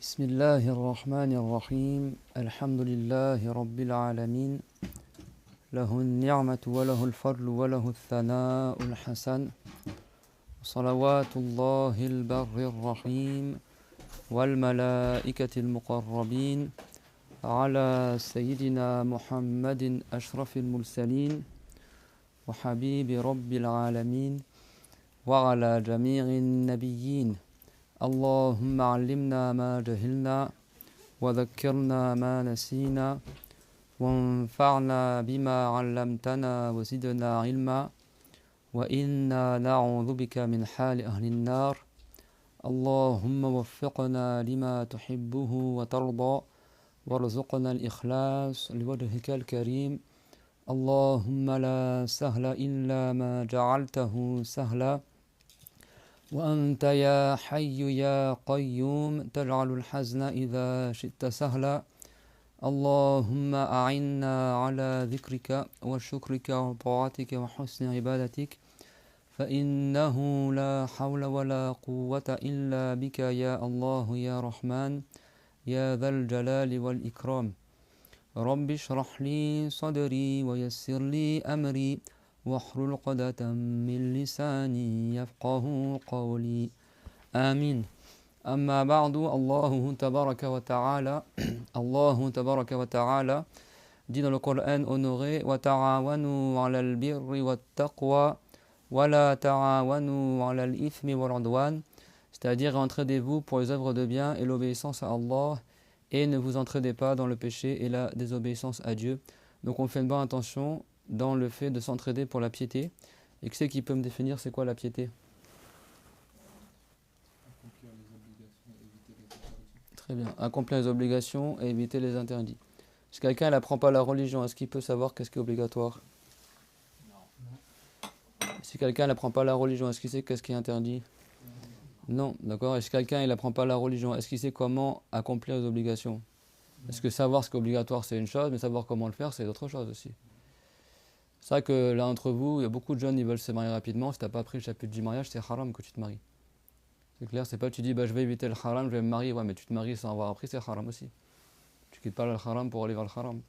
بسم الله الرحمن الرحيم الحمد لله رب العالمين له النعمة وله الفضل وله الثناء الحسن صلوات الله البر الرحيم والملائكة المقربين على سيدنا محمد أشرف المرسلين وحبيب رب العالمين وعلى جميع النبيين اللهم علمنا ما جهلنا وذكرنا ما نسينا وانفعنا بما علمتنا وزدنا علما وإنا نعوذ بك من حال أهل النار اللهم وفقنا لما تحبه وترضى وارزقنا الإخلاص لوجهك الكريم اللهم لا سهل إلا ما جعلته سهلا وأنت يا حي يا قيوم تجعل الحزن إذا شئت سهلا اللهم أعنا على ذكرك وشكرك وطاعتك وحسن عبادتك فإنه لا حول ولا قوة إلا بك يا الله يا رحمن يا ذا الجلال والإكرام رب اشرح لي صدري ويسر لي أمري واحلل عقدة من لساني يفقه قولي آمين أما بعد الله تبارك وتعالى dit dans le Coran honoré وتعاونوا على البر والتقوى ولا تعاونوا على الإثم والعدوان, c'est-à-dire entraidez-vous pour les œuvres de bien et l'obéissance à Allah et ne vous entraidez pas dans le péché et la désobéissance à Dieu. Donc on fait une bonne intention dans le fait de s'entraider pour la piété. Et qui c'est qui peut me définir c'est quoi la piété? Très bien. Accomplir les obligations et éviter les interdits. Si quelqu'un n'apprend pas la religion, est-ce qu'il peut savoir qu'est-ce qui est obligatoire? Si quelqu'un n'apprend pas la religion, est-ce qu'il sait qu'est-ce qui est interdit? Non, d'accord. Et si quelqu'un n'apprend pas la religion, est-ce qu'il sait comment accomplir les obligations? Est-ce que savoir ce qui est obligatoire c'est une chose, mais savoir comment le faire c'est autre chose aussi. C'est vrai que là entre vous, il y a beaucoup de jeunes qui veulent se marier rapidement. Si tu n'as pas appris le chapitre du mariage, c'est haram que tu te maries. C'est clair, c'est pas tu dis je vais éviter le haram, je vais me marier, ouais, mais tu te maries sans avoir appris, c'est haram aussi. Tu quittes pas le haram pour aller vers le haram.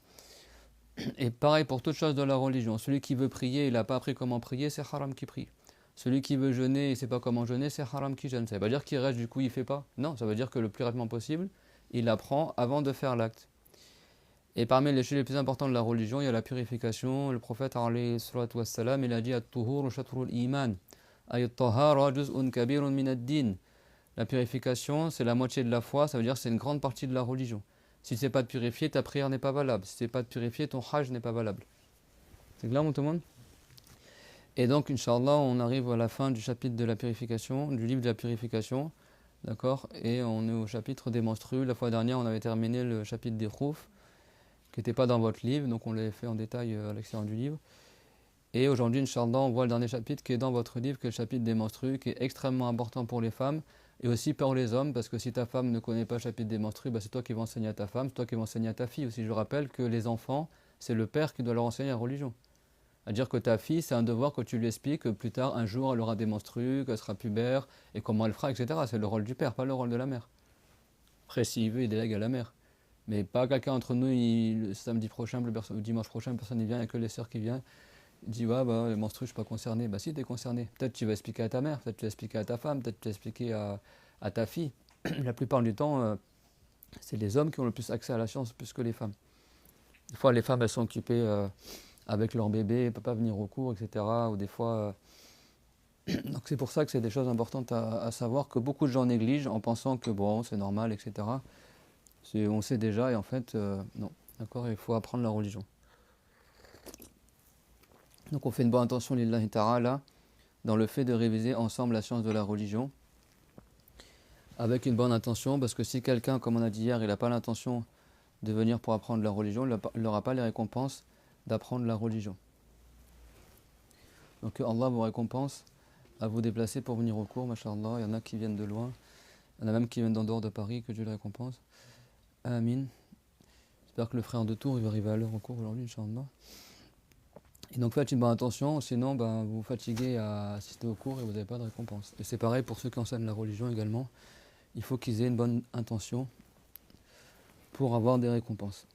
Et pareil pour toute chose de la religion. Celui qui veut prier, il n'a pas appris comment prier, c'est haram qui prie. Celui qui veut jeûner, il ne sait pas comment jeûner, c'est haram qui jeûne. Ça ne veut pas dire qu'il reste, du coup il ne fait pas. Non, ça veut dire que le plus rapidement possible, il apprend avant de faire l'acte. Et parmi les choses les plus importantes de la religion, il y a la purification. Le prophète alayhi salatu wassalam, il a dit at-tuhur shatrul iman. Ay-at-tahara juz'un kabirun min ad-din. La purification, c'est la moitié de la foi, ça veut dire que c'est une grande partie de la religion. Si c'est pas de purifier, ta prière n'est pas valable. Si c'est pas de purifier, ton hajj n'est pas valable. C'est clair, tout le monde? Et donc, Inch'Allah, on arrive à la fin du chapitre de la purification, du livre de la purification. D'accord? Et on est au chapitre des menstrues. La fois dernière, on avait terminé le chapitre des khouf, qui n'était pas dans votre livre, donc on l'avait fait en détail à l'extérieur du livre. Et aujourd'hui, Inch'Allah, on voit le dernier chapitre qui est dans votre livre, qui est le chapitre des menstrues, qui est extrêmement important pour les femmes, et aussi pour les hommes, parce que si ta femme ne connaît pas le chapitre des menstrues, c'est toi qui vas enseigner à ta femme, c'est toi qui vas enseigner à ta fille aussi. Je rappelle que les enfants, c'est le père qui doit leur enseigner la religion. C'est-à-dire que ta fille, c'est un devoir que tu lui expliques que plus tard, un jour, elle aura des menstrues, qu'elle sera pubère, et comment elle fera, etc. C'est le rôle du père, pas le rôle de la mère. Après, s'il veut, il délègue à la mère. Mais pas quelqu'un entre nous, le samedi prochain, le dimanche prochain, personne n'y vient, il n'y a que les sœurs qui viennent. Il dit ouais, les menstrues, je ne suis pas concerné. Bah si, tu es concerné. Peut-être tu vas expliquer à ta mère, peut-être tu vas expliquer à ta femme, peut-être tu vas expliquer à ta fille. La plupart du temps, c'est les hommes qui ont le plus accès à la science plus que les femmes. Des fois, les femmes, elles sont occupées avec leur bébé, elles ne peuvent pas venir au cours, etc. Ou des fois. Donc c'est pour ça que c'est des choses importantes à savoir que beaucoup de gens négligent en pensant que bon, c'est normal, etc. On sait déjà et en fait, non. D'accord, il faut apprendre la religion. Donc on fait une bonne intention, lillahi ta'ala, dans le fait de réviser ensemble la science de la religion. Avec une bonne intention, parce que si quelqu'un, comme on a dit hier, il n'a pas l'intention de venir pour apprendre la religion, il n'aura pas les récompenses d'apprendre la religion. Donc Allah vous récompense à vous déplacer pour venir au cours, mashallah. Il y en a qui viennent de loin, il y en a même qui viennent d'en dehors de Paris, que Dieu les récompense. Amin. J'espère que le frère de Tours il va arriver à l'heure au cours aujourd'hui, Inch'Allah. Et donc faites une bonne attention, sinon vous vous fatiguez à assister au cours et vous n'avez pas de récompense. Et c'est pareil pour ceux qui enseignent la religion également. Il faut qu'ils aient une bonne intention pour avoir des récompenses.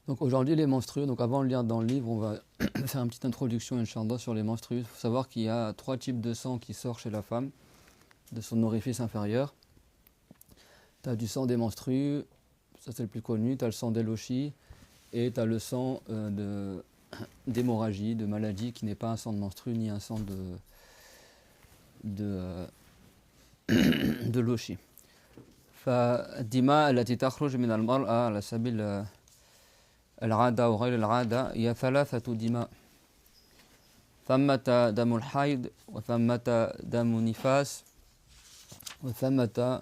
Donc aujourd'hui les menstrues, donc avant de lire dans le livre, on va faire une petite introduction Inch'Allah sur les menstrues. Il faut savoir qu'il y a 3 types de sang qui sortent chez la femme, de son orifice inférieur. Tu as du sang des menstrues, ça c'est le plus connu, tu as le sang d'élochie et tu as le sang d'hémorragie, de maladie qui n'est pas un sang de menstrue ni un sang de lochie. فالدماء التي تخرج من المرأة على سبيل العادة وغير العادة هي 3 دماء ثمة دم الحيض وثمة دم نفاس وثمة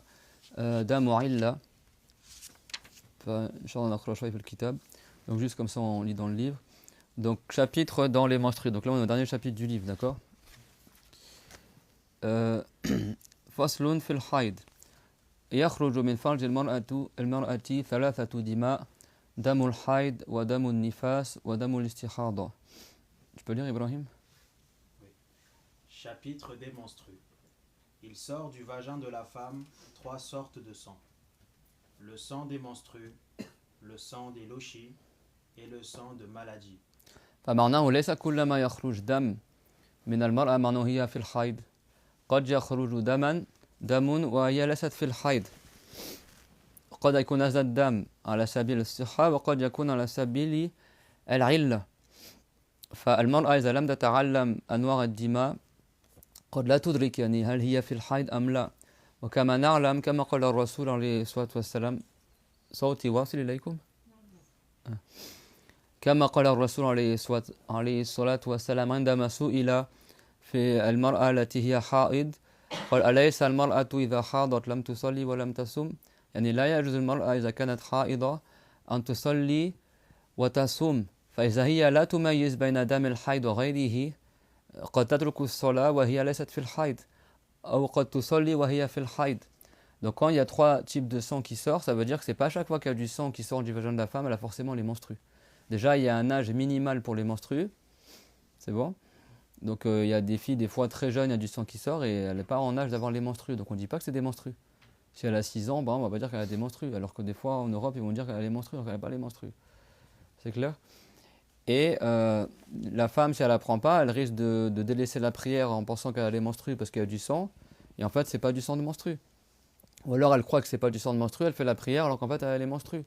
دم علة فإن شاء الله نقرأ شوية في الكتاب. Donc juste comme ça on lit dans le livre. Donc chapitre dans les menstrues. Donc là on est au dernier chapitre du livre, d'accord. فصل في الحيض يخرج من فرج المرأة 3 دماء دم الحيض ودم النفاس ودم الاستحاضة. Tu peux lire Ibrahim? Oui. Chapitre des menstrues. Il sort du vagin de la femme 3 sortes de sang. Le sang des menstrues, le sang des lochis et le sang de maladie. فمعناه ليس كلما يخرج دم من المرأة معناه هي في الحيض. قد يخرج دم وهي ليست في الحيض. قد يكون هذا الدم على سبيل الصحة وقد يكون على سبيل العلة. فالمرأة إذا لم تتعلم أنواع الدماء قد لا تدرك يعني هل هي في الحيض أم لا. وكما نعلم كما قال الرسول عليه الصلاة والسلام صوتي واصل إليكم؟ كما قال الرسول عليه الصلاة والسلام عندما سئل في المرأة التي هي حائض قال أليس المرأة إذا حاضت لم تصلي ولم تصم. يعني لا يجوز المرأة إذا كانت حائضة أن تصلي وتصوم. فإذا هي لا تميز بين دم الحيض وغيره قد تترك الصلاة وهي ليست في الحيض أو قد تصلي وهي في الحيض. Donc quand il y a 3 types de sang qui sortent, ça veut dire que c'est pas à chaque fois qu'il y a du sang qui sort du vagin de la femme, elle a forcément les menstrues. Déjà il y a un âge minimal pour les menstrues, c'est bon. Donc il y a des filles des fois très jeunes, il y a du sang qui sort et elle n'est pas en âge d'avoir les menstrues. Donc on ne dit pas que c'est des menstrues. Si elle a 6 ans, on va pas dire qu'elle a des menstrues. Alors que des fois en Europe ils vont dire qu'elle a les menstrues alors qu'elle n'a pas les menstrues. C'est clair? Et la femme, si elle n'apprend pas, elle risque de délaisser la prière en pensant qu'elle a les menstrues parce qu'il y a du sang. Et en fait, c'est pas du sang de menstrues. Ou alors elle croit que c'est pas du sang de menstrues, elle fait la prière alors qu'en fait, elle a les menstrues.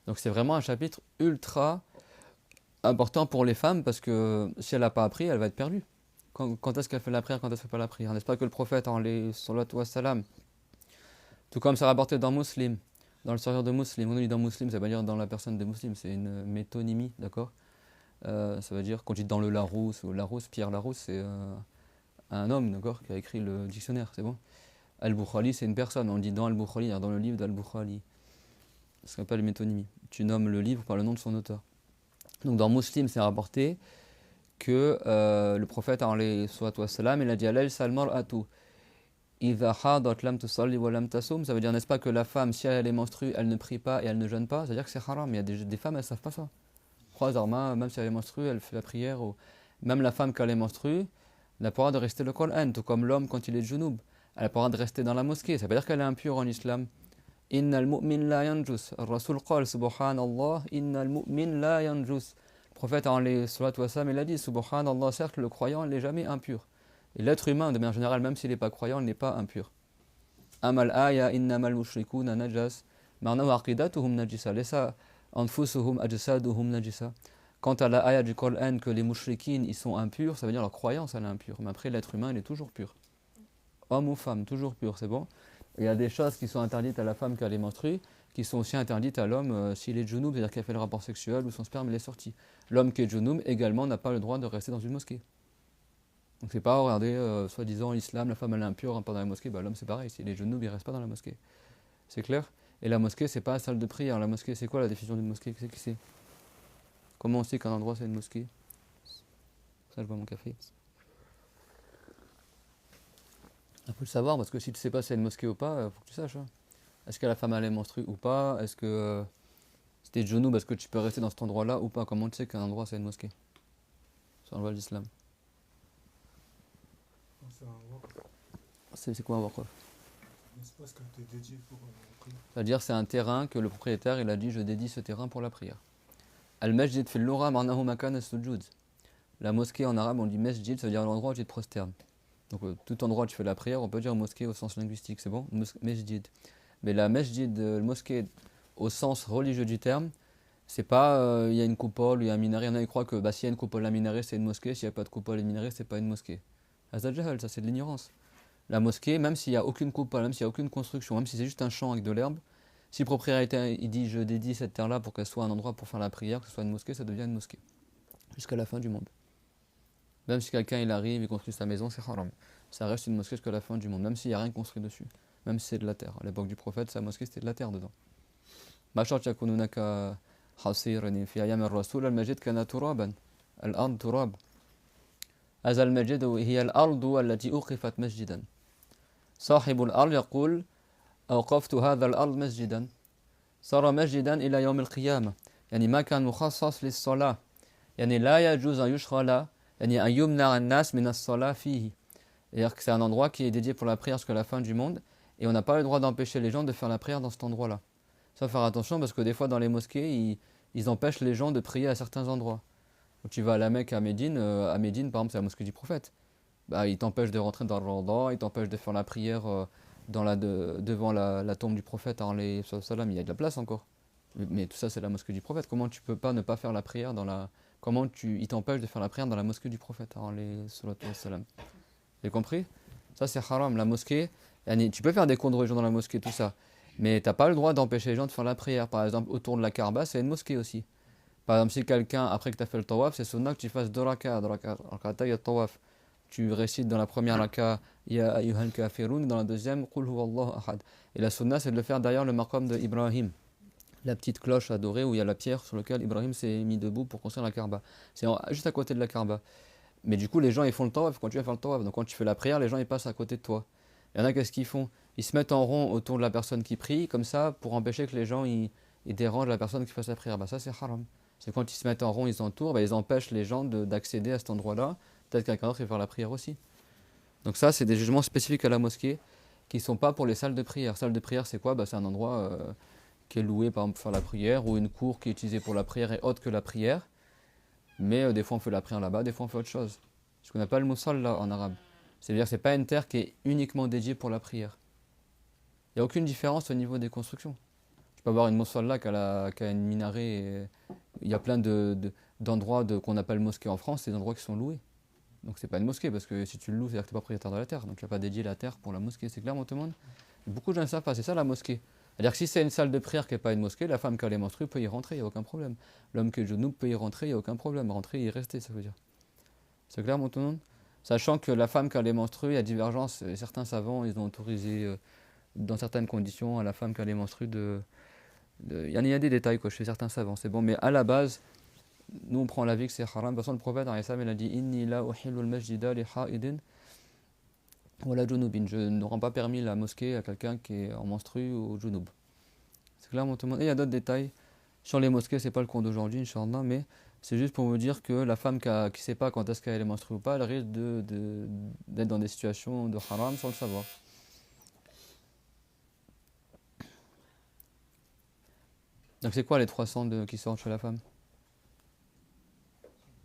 Donc c'est vraiment un chapitre ultra important pour les femmes parce que si elle n'a pas appris, elle va être perdue. Quand est-ce qu'elle fait la prière, quand est-ce qu'elle fait pas la prière? N'est-ce pas que le prophète, sallallahu wa sallam, tout comme c'est rapporté dans Muslim, dans le Sahih de Muslim, on dit dans Muslim, ça veut pas dire dans la personne de Muslim, c'est une métonymie, d'accord? Ça veut dire, quand on dit dans le Larousse, ou Larousse, Pierre Larousse, c'est un homme, d'accord, qui a écrit le dictionnaire, c'est bon. Al-Bukhari, c'est une personne, on dit dans Al-Bukhari, dans le livre d'Al-Bukhari. Ce qu'on appelle une métonymie. Tu nommes le livre par le nom de son auteur. Donc dans Muslim, c'est rapporté que le prophète, alayhi salatu wassalam, il a dit Alaysa al-mar'atu idha hadat lam tusalli wa lam tasum. Ça veut dire, n'est-ce pas, que la femme, si elle est menstruée, elle ne prie pas et elle ne jeûne pas. C'est-à-dire que c'est haram. Il y a des femmes, elles ne savent pas ça. Même si elle est menstruée, elle fait la prière. Même la femme, quand elle est menstruée, elle n'a pas le droit de rester le Coran, tout comme l'homme quand il est junub. Elle n'a pas le droit de rester dans la mosquée. Ça veut dire qu'elle est impure en islam. Inna al-mu'min la yanjus. Al-Rasul qal, subhanallah, inna al-mu'min la yanjus. Le prophète, alayhi salatu wassalam, il a dit, subhanallah, certes, le croyant, il n'est jamais impur. Et l'être humain, de manière générale, même s'il n'est pas croyant, il n'est pas impur. Amal aya innamal mushrikuna najas. Ma'nahu aqidatuhum najisa. Lesa anfusuhum ajsaduhum najisa. Quant à la ayah du Coran que les mushrikines ils sont impurs, ça veut dire leur croyance elle est impure. Mais après l'être humain il est toujours pur. Homme ou femme, toujours pur, c'est bon. Et il y a des choses qui sont interdites à la femme quand elle est menstruée, qui sont aussi interdites à l'homme s'il est junub, c'est-à-dire qu'il a fait le rapport sexuel ou son sperme il est sorti. L'homme qui est junub également n'a pas le droit de rester dans une mosquée. Donc c'est pas, regardez, soi-disant l'islam, la femme elle est impure pendant la mosquée, l'homme c'est pareil, s'il est junub il reste pas dans la mosquée. C'est clair? Et la mosquée c'est pas la salle de prière, la mosquée c'est quoi la définition d'une mosquée? Qui c'est? Comment on sait qu'un endroit c'est une mosquée? Ça je bois mon café. Il faut le savoir parce que si tu sais pas si c'est une mosquée ou pas, faut que tu saches. Hein. Est-ce que la femme elle est menstruée ou pas? Est-ce que c'était genou parce que tu peux rester dans cet endroit-là ou pas? Comment tu sais qu'un endroit c'est une mosquée? sur la loi de l'islam. C'est un waqf. C'est quoi un waqf? Un espace qui a été dédié pour la prière. C'est-à-dire c'est un terrain que le propriétaire il a dit je dédie ce terrain pour la prière. Al-masjid fil lugha ma'nahu makan as-sujud. La mosquée en arabe on dit masjid, ça veut dire l'endroit où tu te prosternes. Donc tout endroit où tu fais la prière, on peut dire mosquée au sens linguistique, c'est bon? Masjid. Mais la masjid, mosquée au sens religieux du terme, c'est pas il y a une coupole, il y a un minaret. Il y en a qui croient que s'il y a une coupole, un minaret, c'est une mosquée. S'il n'y a pas de coupole et minaret, c'est pas une mosquée. Azad ça c'est de l'ignorance. La mosquée, même s'il n'y a aucune coupole, même s'il n'y a aucune construction, même si c'est juste un champ avec de l'herbe, si le propriétaire il dit je dédie cette terre-là pour qu'elle soit un endroit pour faire la prière, que ce soit une mosquée, ça devient une mosquée. Jusqu'à la fin du monde. Même si quelqu'un il arrive, il construit sa maison, c'est haram. Ça reste une mosquée jusqu'à la fin du monde, même s'il n'y a rien construit dessus. Même si c'est de la terre. À l'époque du prophète, sa mosquée c'était de la terre dedans. Mashar yakununaka حصير في أيام الرسول المجد كان ترابا الأرض تراب هذا المجد هي الأرض التي أوقفت مسجدا صاحب الأرض يقول أوقفت هذا الأرض مسجدا صار مسجدا إلى يوم القيامة يعني ما كان مخصص للصلاة يعني لا يجوز أن يشغل يعني أن يمنع الناس من الصلاة فيه. C'est-à-dire que c'est un endroit qui est dédié pour la prière jusqu'à la fin du monde et on n'a pas le droit d'empêcher les gens de faire la prière dans cet endroit-là. Ça, faut faire attention parce que des fois dans les mosquées, ils empêchent les gens de prier à certains endroits. Donc, tu vas à la Mecque, à Médine par exemple, c'est la mosquée du prophète. Ils t'empêchent de rentrer dans le Ramadan, ils t'empêchent de faire la prière devant la tombe du prophète, il y a de la place encore. Mais tout ça, c'est la mosquée du prophète. Comment tu peux pas ne pas faire la prière ils t'empêchent de faire la prière dans la mosquée du prophète, Vous avez compris? Ça, c'est haram. La mosquée, tu peux faire des cours de religion dans la mosquée, tout ça. Mais tu n'as pas le droit d'empêcher les gens de faire la prière. Par exemple, autour de la Kaaba, c'est une mosquée aussi. Par exemple, si quelqu'un, après que tu as fait le tawaf, c'est sunnah que tu fasses 2 raka. Il y a tawaf. Tu récites dans la première raka, Ya ayyuhal kafirun, dans la deuxième, Qul huwallahu ahad. Et la sunnah, c'est de le faire derrière le maqam de Ibrahim. La petite cloche adorée où il y a la pierre sur laquelle Ibrahim s'est mis debout pour construire la Kaaba. C'est juste à côté de la Kaaba. Mais du coup, les gens, ils font le tawaf quand tu vas faire le tawaf. Donc quand tu fais la prière, les gens, ils passent à côté de toi. Il y en a, qu'est-ce qu'ils font? Ils se mettent en rond autour de la personne qui prie, comme ça, pour empêcher que les gens ils dérangent la personne qui fasse la prière. Ça, c'est haram. C'est quand ils se mettent en rond, ils entourent, ils empêchent les gens d'accéder à cet endroit-là. Peut-être quelqu'un d'autre qui va faire la prière aussi. Donc ça, c'est des jugements spécifiques à la mosquée qui ne sont pas pour les salles de prière. Salle de prière, c'est quoi? C'est un endroit qui est loué, par exemple, pour faire la prière, ou une cour qui est utilisée pour la prière et autre que la prière. Mais des fois, on fait la prière là-bas, des fois, on fait autre chose. Ce qu'on appelle musalla en arabe. C'est-à-dire que ce n'est pas une terre qui est uniquement dédiée pour la prière. Il n'y a aucune différence au niveau des constructions. Tu peux avoir une musalla qui a une minaret. Il y a plein d'endroits qu'on appelle mosquées en France, c'est des endroits qui sont loués. Donc c'est pas une mosquée, parce que si tu le loues, c'est-à-dire que tu n'es pas propriétaire de la terre. Donc tu n'as pas dédié la terre pour la mosquée. C'est clair, tout le monde? Beaucoup de gens ne savent pas, c'est ça la mosquée. C'est-à-dire que si c'est une salle de prière qui n'est pas une mosquée, la femme qui a les menstrues peut y rentrer, il n'y a aucun problème. L'homme qui est genou peut y rentrer, il n'y a aucun problème. Rentrer et y rester, ça veut dire. C'est clair, tout le monde? Sachant que la femme qui a les menstrues, il y a divergence. Certains savants, ils ont autorisé, dans certaines conditions, à la femme qui a les menstrues il y a des détails chez certains savants, c'est bon. Mais à la base, nous on prend l'avis que c'est haram. De toute façon, le prophète, il a dit « Inni la uhillu al-masjida li ha'idin wa la junubin ». Je ne rends pas permis la mosquée à quelqu'un qui est en menstrue ou au junub. C'est clair, tout le monde. Et il y a d'autres détails. Sur les mosquées, c'est pas le cours d'aujourd'hui, Inch'Allah, mais c'est juste pour vous dire que la femme qui ne sait pas quand est-ce qu'elle est menstruée ou pas, elle risque d'être dans des situations de haram sans le savoir. Donc c'est quoi les 300 qui sortent chez la femme?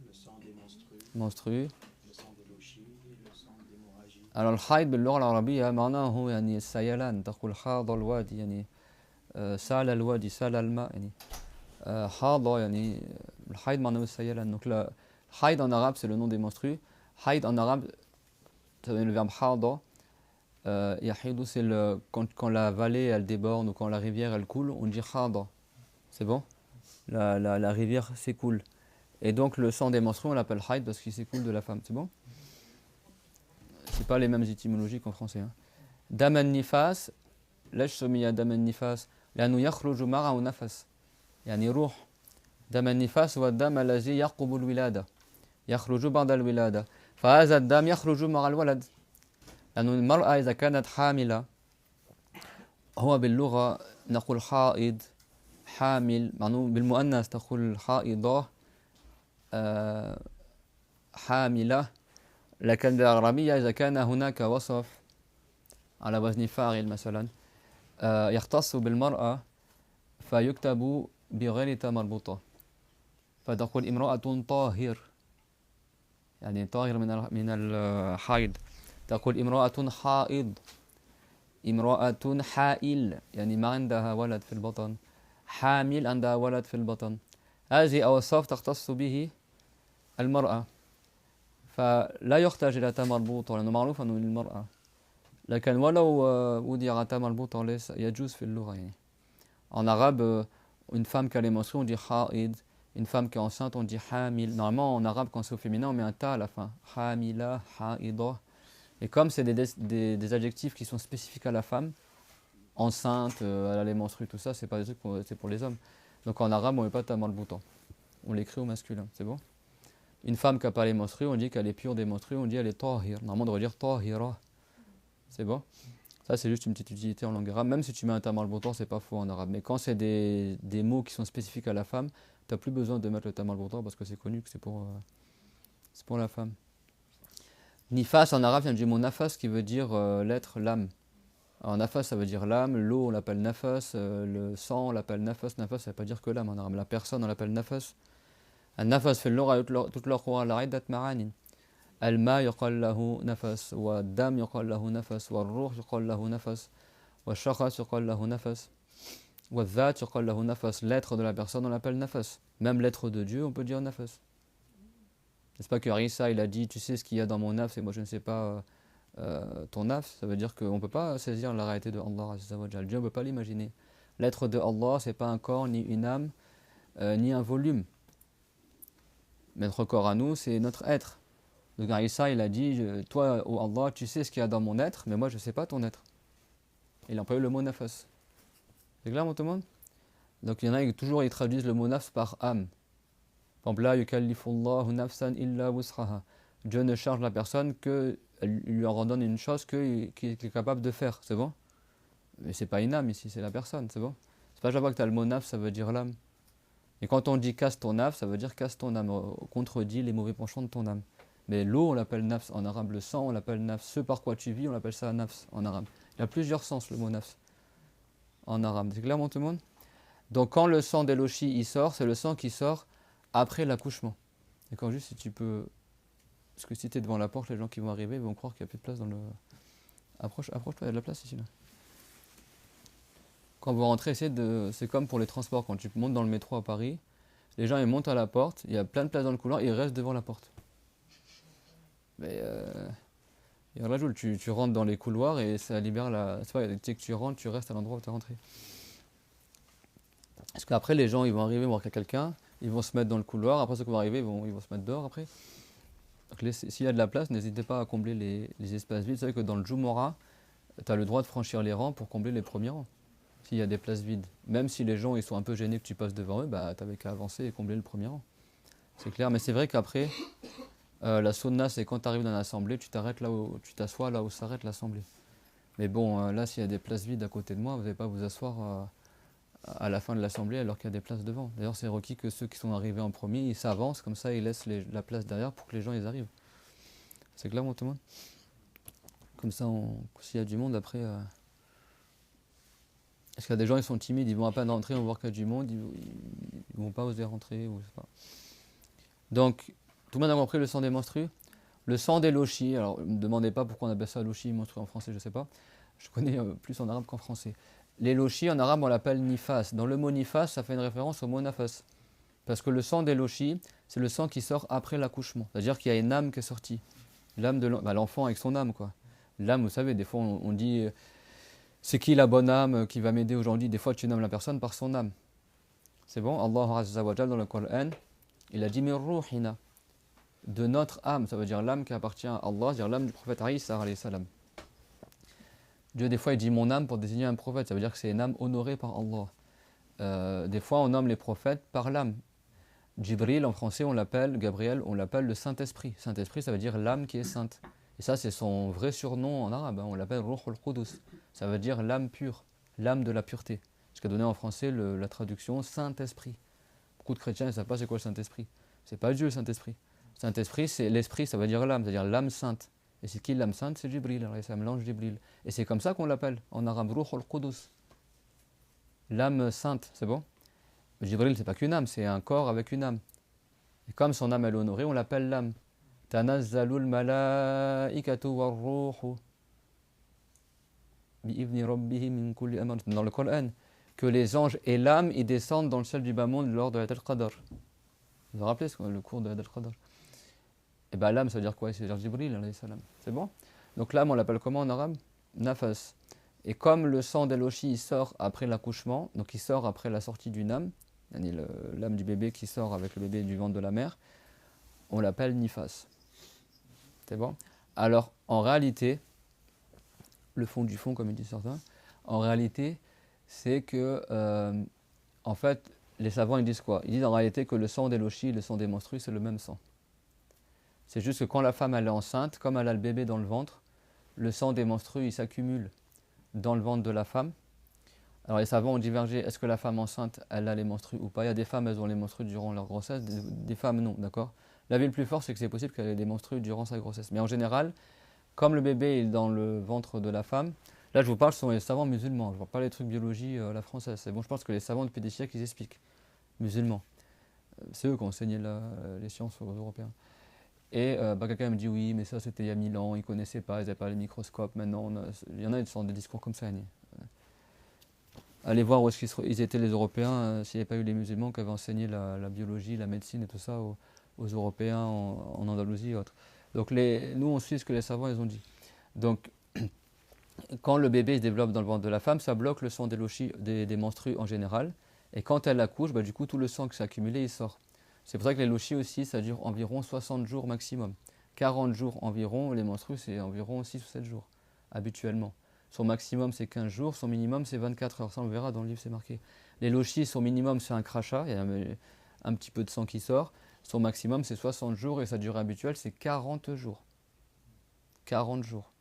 Le sang des menstrues, le sang des lochis et le sang d'hémorragie. Alors الحيض باللغة العربية معناه يعني السيلان تقول حاض الوادي يعني سال الوادي سال الماء يعني حاض يعني الحيض معناه السيلان. Donc le haïd en arabe c'est le nom des menstrues. Haïd en arabe ça veut dire le verbe حاض. Yahidu c'est quand la vallée elle déborde ou quand la rivière elle coule, on dit حاض. C'est bon? La rivière s'écoule. Et donc le sang des menstrues on l'appelle haïd parce qu'il s'écoule de la femme. C'est bon? C'est pas les mêmes étymologies qu'en français. Dam an-nifas, ليش سمي دم النفاس؟ لأنه يخرج معه نفس يعني روح. دم النفاس هو الدم الذي يعقب الولادة يخرج بعد الولادة فهذا الدم يخرج مع الولد لأن المرأة إذا كانت حاملة هو باللغة نقول حائض حامل معناه بالمؤنث تقول حائضة حاملة لكن بالعربية إذا كان هناك وصف على وزن فاعل مثلا يختص بالمرأة فيكتب بغير تاء مربوطة فتقول امرأة طاهر يعني طاهر من الحيض تقول امرأة حائض امرأة حائل يعني ما عندها ولد في البطن حامل عندها ولد في البطن هذه أوصاف تختص به المرأة فلا يحتاج إلى تاء مربوطة لأنه معروف أنه للمرأة لكن ولو وضع تاء مربوطة ليس يجوز في اللغة يعني. En arabe, une femme qui a les menstrues, on dit haïd. Une femme qui est enceinte, on dit hamil. Normalement, en arabe, quand c'est au féminin, on met un ta à la fin. Hamila, haïda. Et comme c'est des adjectifs qui sont spécifiques à la femme, enceinte, elle a les menstrues, tout ça, c'est pas des trucs c'est pour les hommes. Donc en arabe, on met pas ta marbuta. On l'écrit au masculin, c'est bon? Une femme qui n'a pas les menstrues, on dit qu'elle est pure des menstrues, on dit elle est tahir. Normalement, on devrait dire tahira. C'est bon? Ça, c'est juste une petite utilité en langue arabe. Même si tu mets un ta marbuta, c'est pas faux en arabe. Mais quand c'est des mots qui sont spécifiques à la femme, tu n'as plus besoin de mettre le ta marbuta parce que c'est connu que c'est pour la femme. Nifas en arabe vient du mot nafas qui veut dire l'être, l'âme. Alors nafas ça veut dire l'âme, l'eau on l'appelle nafas, le sang on l'appelle nafas, nafas ça veut pas dire que l'âme en arabe, la personne on l'appelle nafas. النفس في اللغة يطلق على عدة معاني الماء يقال له نفس والدم يقال له نفس والروح يقال له نفس والشخص يقال له نفس والذات يقال له نفس l'être de la personne on l'appelle nafas même l'être de Dieu on peut dire nafas. N'est-ce pas que Arissa il a dit tu sais ce qu'il y a dans mon nafs et moi je ne sais pas ton nafs, ça veut dire qu'on ne peut pas saisir la réalité de Allah Azza wa Jal. Dieu ne peut pas l'imaginer. L'être de Allah c'est pas un corps ni une âme ni un volume. Notre corps à nous c'est notre être. Donc Arissa il a dit toi oh Allah tu sais ce qu'il y a dans mon être mais moi je ne sais pas ton être. Il a employé le mot nafas. C'est clair tout le monde? Donc il y en a qui toujours ils traduisent le mot nafs par âme. Par exemple, la yukallifullahu nafsan illa wus'aha. Dieu ne charge la personne que lui en redonne une chose qu'il est capable de faire, c'est bon? Mais c'est pas une âme ici, c'est la personne, c'est bon? C'est pas chaque fois que tu as le mot nafs, ça veut dire l'âme. Et quand on dit casse ton nafs, ça veut dire casse ton âme, contredit les mauvais penchants de ton âme. Mais l'eau, on l'appelle nafs en arabe, le sang, on l'appelle nafs, ce par quoi tu vis, on l'appelle ça nafs en arabe. Il y a plusieurs sens le mot nafs en arabe, c'est clair tout le monde? Donc quand le sang d'Eloshi il sort, c'est le sang qui sort après l'accouchement. D'accord, juste si tu peux. Parce que si tu es devant la porte, les gens qui vont arriver vont croire qu'il n'y a plus de place dans le. Approche-toi, il y a de la place ici là. Quand vous rentrez, c'est comme pour les transports. Quand tu montes dans le métro à Paris, les gens ils montent à la porte, il y a plein de places dans le couloir, ils restent devant la porte. Mais Rajoul, tu rentres dans les couloirs et ça libère la. C'est pas, tu sais que tu rentres, tu restes à l'endroit où tu es rentré. Parce qu'après, les gens ils vont arriver voir qu'il y a quelqu'un. Ils vont se mettre dans le couloir, après ceux qui vont arriver, ils vont se mettre dehors après. Donc s'il y a de la place, n'hésitez pas à combler les espaces vides. Vous savez que dans le Jumora, tu as le droit de franchir les rangs pour combler les premiers rangs. S'il y a des places vides. Même si les gens ils sont un peu gênés que tu passes devant eux, bah, tu n'avais qu'à avancer et combler le premier rang. C'est clair, mais c'est vrai qu'après, la sunna, c'est quand tu arrives dans l'assemblée, tu t'assois là où s'arrête l'assemblée. Mais bon, là, s'il y a des places vides à côté de moi, vous n'allez pas vous asseoir à la fin de l'assemblée alors qu'il y a des places devant. D'ailleurs c'est requis que ceux qui sont arrivés en premier ils s'avancent comme ça ils laissent la place derrière pour que les gens ils arrivent. C'est clair tout le monde? Comme ça s'il y a du monde après est-ce qu'il y a des gens ils sont timides, ils vont à peine rentrer, on va voir qu'il y a du monde, ils vont pas oser rentrer ou je sais pas. Donc tout le monde a compris le sang des menstrues. Le sang des lochis, alors ne me demandez pas pourquoi on appelle ça lochis menstrues en français, je sais pas. Je connais plus en arabe qu'en français. Les lochis, en arabe, on l'appelle nifas. Dans le mot nifas, ça fait une référence au mot nafas. Parce que le sang des lochis, c'est le sang qui sort après l'accouchement. C'est-à-dire qu'il y a une âme qui est sortie. L'âme de l'enfant avec son âme, quoi. L'âme, vous savez, des fois, on dit c'est qui la bonne âme qui va m'aider aujourd'hui? Des fois, tu nommes la personne par son âme. C'est bon? Allah Azza wa Jal, dans le Coran, il a dit min ruhina. De notre âme, ça veut dire l'âme qui appartient à Allah, c'est-à-dire l'âme du prophète Isa alayhi salam. Dieu, des fois, il dit mon âme pour désigner un prophète. Ça veut dire que c'est une âme honorée par Allah. Des fois, on nomme les prophètes par l'âme. Jibril, en français, on l'appelle, Gabriel, on l'appelle le Saint-Esprit. Saint-Esprit, ça veut dire l'âme qui est sainte. Et ça, c'est son vrai surnom en arabe. On l'appelle Ruhul Qudus. Ça veut dire l'âme pure, l'âme de la pureté. Ce qu'a donné en français la traduction Saint-Esprit. Beaucoup de chrétiens ne savent pas c'est quoi le Saint-Esprit. C'est pas Dieu le Saint-Esprit. Saint-Esprit, c'est l'esprit, ça veut dire l'âme, c'est-à-dire l'âme sainte. Et c'est qui l'âme sainte? C'est Jibril, l'ange Jibril. Et c'est comme ça qu'on l'appelle, en arabe, Ruh al-Qudus. L'âme sainte, c'est bon? Jibril, c'est pas qu'une âme, c'est un corps avec une âme. Et comme son âme est honorée, on l'appelle l'âme. Tanazzalul malaikatu war-ruhu bi'idhni rabbihim min kulli amr. Dans le Coran, que les anges et l'âme, ils descendent dans le ciel du bas monde lors de Laylat al-Qadr. Vous vous rappelez le cours de Laylat al-Qadr? Et bien l'âme, ça veut dire quoi? Ça veut dire Jibril, alayhi salam. C'est bon? Donc l'âme, on l'appelle comment en arabe? Nafas. Et comme le sang d'Eloshi, il sort après l'accouchement, donc il sort après la sortie d'une âme, l'âme du bébé qui sort avec le bébé du ventre de la mère, on l'appelle Nifas. C'est bon? Alors, en réalité, le fond du fond, comme ils disent certains, en réalité, c'est que, en fait, les savants, ils disent quoi? Ils disent en réalité que le sang d'Eloshi et le sang des menstrues, c'est le même sang. C'est juste que quand la femme elle est enceinte, comme elle a le bébé dans le ventre, le sang des menstrues, il s'accumule dans le ventre de la femme. Alors les savants ont divergé, est-ce que la femme enceinte, elle a les menstrues ou pas? Il y a des femmes, elles ont les menstrues durant leur grossesse, des femmes non, d'accord? L'avis le plus fort, c'est que c'est possible qu'elle ait des menstrues durant sa grossesse. Mais en général, comme le bébé est dans le ventre de la femme, là je vous parle, ce sont les savants musulmans, je ne vois pas les trucs biologie à la française. C'est bon, je pense que les savants depuis des siècles, ils expliquent. Musulmans. C'est eux qui ont enseigné les sciences aux Européens. Et quelqu'un me dit oui, mais ça c'était il y a 1000 ans, ils ne connaissaient pas, ils n'avaient pas les microscopes. Maintenant, il y en a qui sont des discours comme ça. Allez voir où est-ce qu'ils étaient les Européens, s'il n'y avait pas eu les musulmans qui avaient enseigné la biologie, la médecine et tout ça aux Européens en Andalousie et autres. Donc nous on suit ce que les savants ils ont dit. Donc quand le bébé se développe dans le ventre de la femme, ça bloque le sang des menstrues en général. Et quand elle accouche, du coup tout le sang qui s'est accumulé il sort. C'est pour ça que les lochis aussi, ça dure environ 60 jours maximum. 40 jours environ, les menstrues, c'est environ 6 ou 7 jours, habituellement. Son maximum, c'est 15 jours, son minimum, c'est 24 heures. Ça, on le verra dans le livre, c'est marqué. Les lochis, son minimum, c'est un crachat, il y a un petit peu de sang qui sort. Son maximum, c'est 60 jours et sa durée habituelle, c'est 40 jours. 40 jours.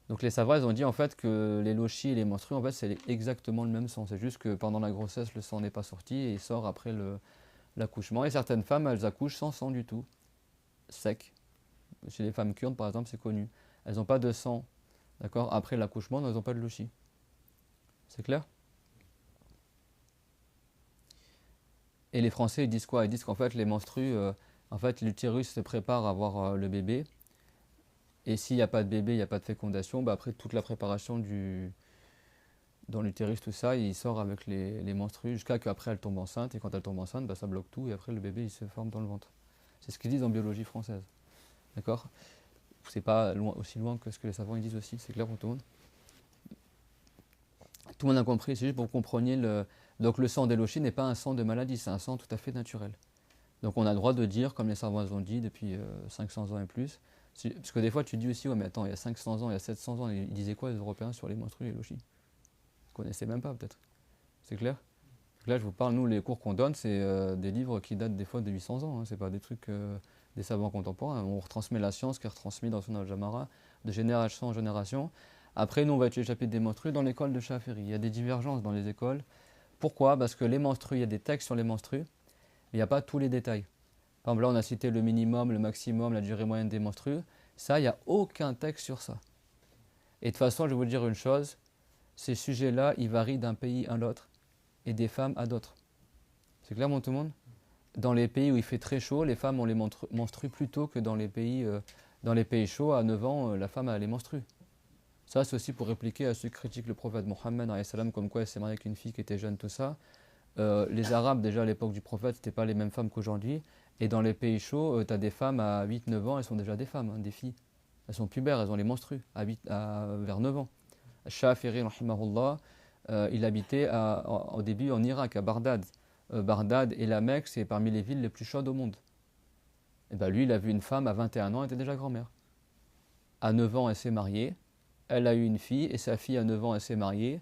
Donc les savants, ils ont dit en fait que les lochis et les menstrues, en fait, c'est exactement le même sang. C'est juste que pendant la grossesse, le sang n'est pas sorti et il sort après l'accouchement. Et certaines femmes, elles accouchent sans sang du tout, sec. Chez les femmes kurdes, par exemple, c'est connu. Elles n'ont pas de sang, d'accord, après l'accouchement, elles n'ont pas de lochi. C'est clair? Et les Français, ils disent quoi? Ils disent qu'en fait, les menstrues, en fait, l'utérus se prépare à avoir le bébé. Et s'il n'y a pas de bébé, il n'y a pas de fécondation, après toute la préparation dans l'utérus, tout ça, il sort avec les menstrues jusqu'à qu'après elle tombe enceinte. Et quand elle tombe enceinte, ça bloque tout et après le bébé il se forme dans le ventre. C'est ce qu'ils disent en biologie française. D'accord? C'est pas aussi loin que ce que les savants ils disent aussi, c'est clair pour tout le monde? Tout le monde a compris, c'est juste pour que vous compreniez donc le sang d'Elochi n'est pas un sang de maladie, c'est un sang tout à fait naturel. Donc on a le droit de dire, comme les savants ont dit depuis 500 ans et plus, parce que des fois tu dis aussi, ouais mais attends, il y a 500 ans, il y a 700 ans, ils disaient quoi les Européens sur les menstrues et les lochis? Ils ne connaissaient même pas peut-être. C'est clair? Donc là je vous parle, nous les cours qu'on donne, c'est des livres qui datent des fois de 800 ans, c'est pas des trucs des savants contemporains. On retransmet la science qui est retransmise dans son al-Jamara de génération en génération. Après nous on va étudier le chapitre des menstrues dans l'école de Shafiri. Il y a des divergences dans les écoles. Pourquoi? Parce que les menstrues, il y a des textes sur les menstrues, mais il n'y a pas tous les détails. Par exemple, là, on a cité le minimum, le maximum, la durée moyenne des menstrues. Ça, il n'y a aucun texte sur ça. Et de toute façon, je vais vous dire une chose, ces sujets-là, ils varient d'un pays à l'autre et des femmes à d'autres. C'est clair, tout le monde? Dans les pays où il fait très chaud, les femmes ont les menstrues plus tôt que dans les pays chauds. À 9 ans, la femme a les menstrues. Ça, c'est aussi pour répliquer à ceux qui critiquent le prophète Mohammed, comme quoi elle s'est mariée avec une fille qui était jeune, tout ça. Les Arabes, déjà à l'époque du prophète, ce n'étaient pas les mêmes femmes qu'aujourd'hui. Et dans les pays chauds, tu as des femmes à 8-9 ans, elles sont déjà des femmes, des filles. Elles sont pubères, elles ont les menstrues vers 9 ans. Shafiri, rahimahullah, il habitait au début en Irak, à Bagdad. Bagdad et la Mecque, c'est parmi les villes les plus chaudes au monde. Et lui, il a vu une femme à 21 ans, elle était déjà grand-mère. À 9 ans, elle s'est mariée. Elle a eu une fille, et sa fille à 9 ans, elle s'est mariée.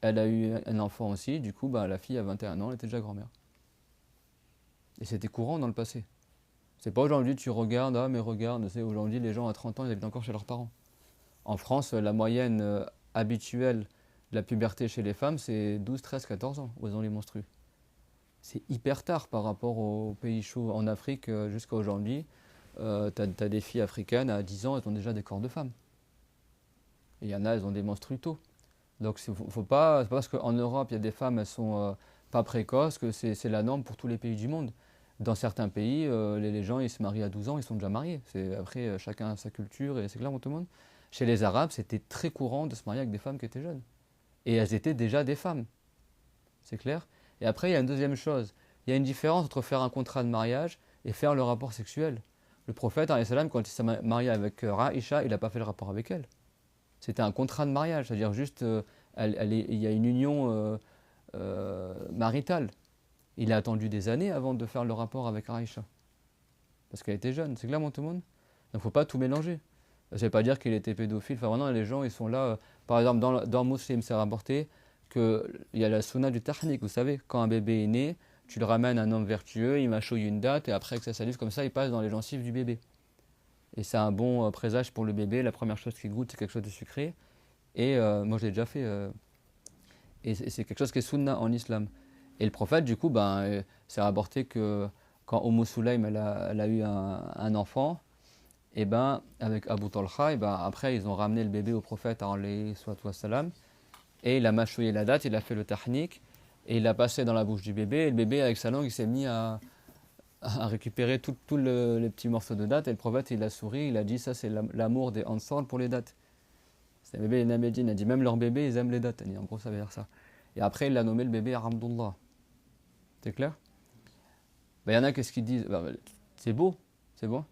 Elle a eu un enfant aussi, du coup, la fille à 21 ans, elle était déjà grand-mère. Et c'était courant dans le passé. C'est pas aujourd'hui, tu regardes, mais regarde, aujourd'hui, les gens à 30 ans, ils habitent encore chez leurs parents. En France, la moyenne habituelle de la puberté chez les femmes, c'est 12, 13, 14 ans, où elles ont les menstrues. c'est hyper tard par rapport aux pays chauds en Afrique jusqu'à aujourd'hui. T'as des filles africaines à 10 ans, elles ont déjà des corps de femmes. Et il y en a, elles ont des menstrues tôt. Donc faut pas, c'est pas parce qu'en Europe, il y a des femmes, elles sont pas précoces, que c'est la norme pour tous les pays du monde. Dans certains pays, les gens, ils se marient à 12 ans, ils sont déjà mariés. Après, chacun a sa culture et c'est clair pour tout le monde. Chez les Arabes, c'était très courant de se marier avec des femmes qui étaient jeunes. Et elles étaient déjà des femmes. C'est clair? Et après, il y a une deuxième chose. Il y a une différence entre faire un contrat de mariage et faire le rapport sexuel. Le prophète, alayhi salam, quand il s'est marié avec Aïcha, il n'a pas fait le rapport avec elle. C'était un contrat de mariage, c'est-à-dire juste, il y a une union maritale. Il a attendu des années avant de faire le rapport avec Aïcha. Parce qu'elle était jeune, c'est clair, tout le monde? Donc il ne faut pas tout mélanger. Ça ne veut pas dire qu'il était pédophile. Enfin, vraiment, les gens, ils sont là. Par exemple, dans Muslim, c'est rapporté qu'il y a la sunna du tahnik. Vous savez, quand un bébé est né, tu le ramènes à un homme vertueux, il mâchouille une date, et après que ça salive comme ça, il passe dans les gencives du bébé. Et c'est un bon présage pour le bébé. La première chose qu'il goûte, c'est quelque chose de sucré. Et moi, je l'ai déjà fait. Et c'est quelque chose qui est sunna en islam. Et le prophète, du coup, c'est rapporté que quand Sulaym elle a eu un enfant, et avec Abu Talha, après ils ont ramené le bébé au prophète alayhi salam, et il a mâchouillé la date, il a fait le tahnik, et il l'a passé dans la bouche du bébé, et le bébé avec sa langue il s'est mis à récupérer tous les petits morceaux de date, et le prophète il a souri, il a dit ça c'est l'amour des Ansar pour les dates. C'est un bébé Médine, il a dit même leurs bébés ils aiment les dates, en gros ça veut dire ça. Et après il a nommé le bébé Abdullah. C'est clair? Il y en a qu'est-ce qu'ils disent, c'est beau, c'est bon.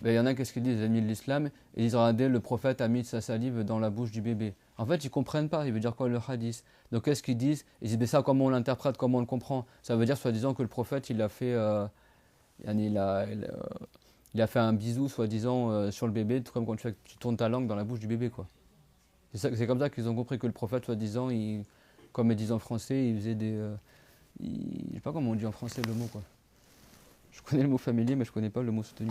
Il y en a qu'est-ce qu'ils disent, les amis de l'islam, ils disent regardez, le prophète a mis sa salive dans la bouche du bébé. En fait, ils ne comprennent pas, il veut dire quoi le hadith. Donc qu'est-ce qu'ils disent? Ils disent mais ça, comment on l'interprète, comment on le comprend? Ça veut dire soi-disant que le prophète, il a fait, il a fait un bisou, soi-disant, sur le bébé, tout comme quand tu tournes ta langue dans la bouche du bébé, quoi. C'est comme ça qu'ils ont compris que le prophète, soi-disant, comme ils disent en français, il faisait des... je ne sais pas comment on dit en français le mot, quoi. Je connais le mot familier, mais je ne connais pas le mot soutenu.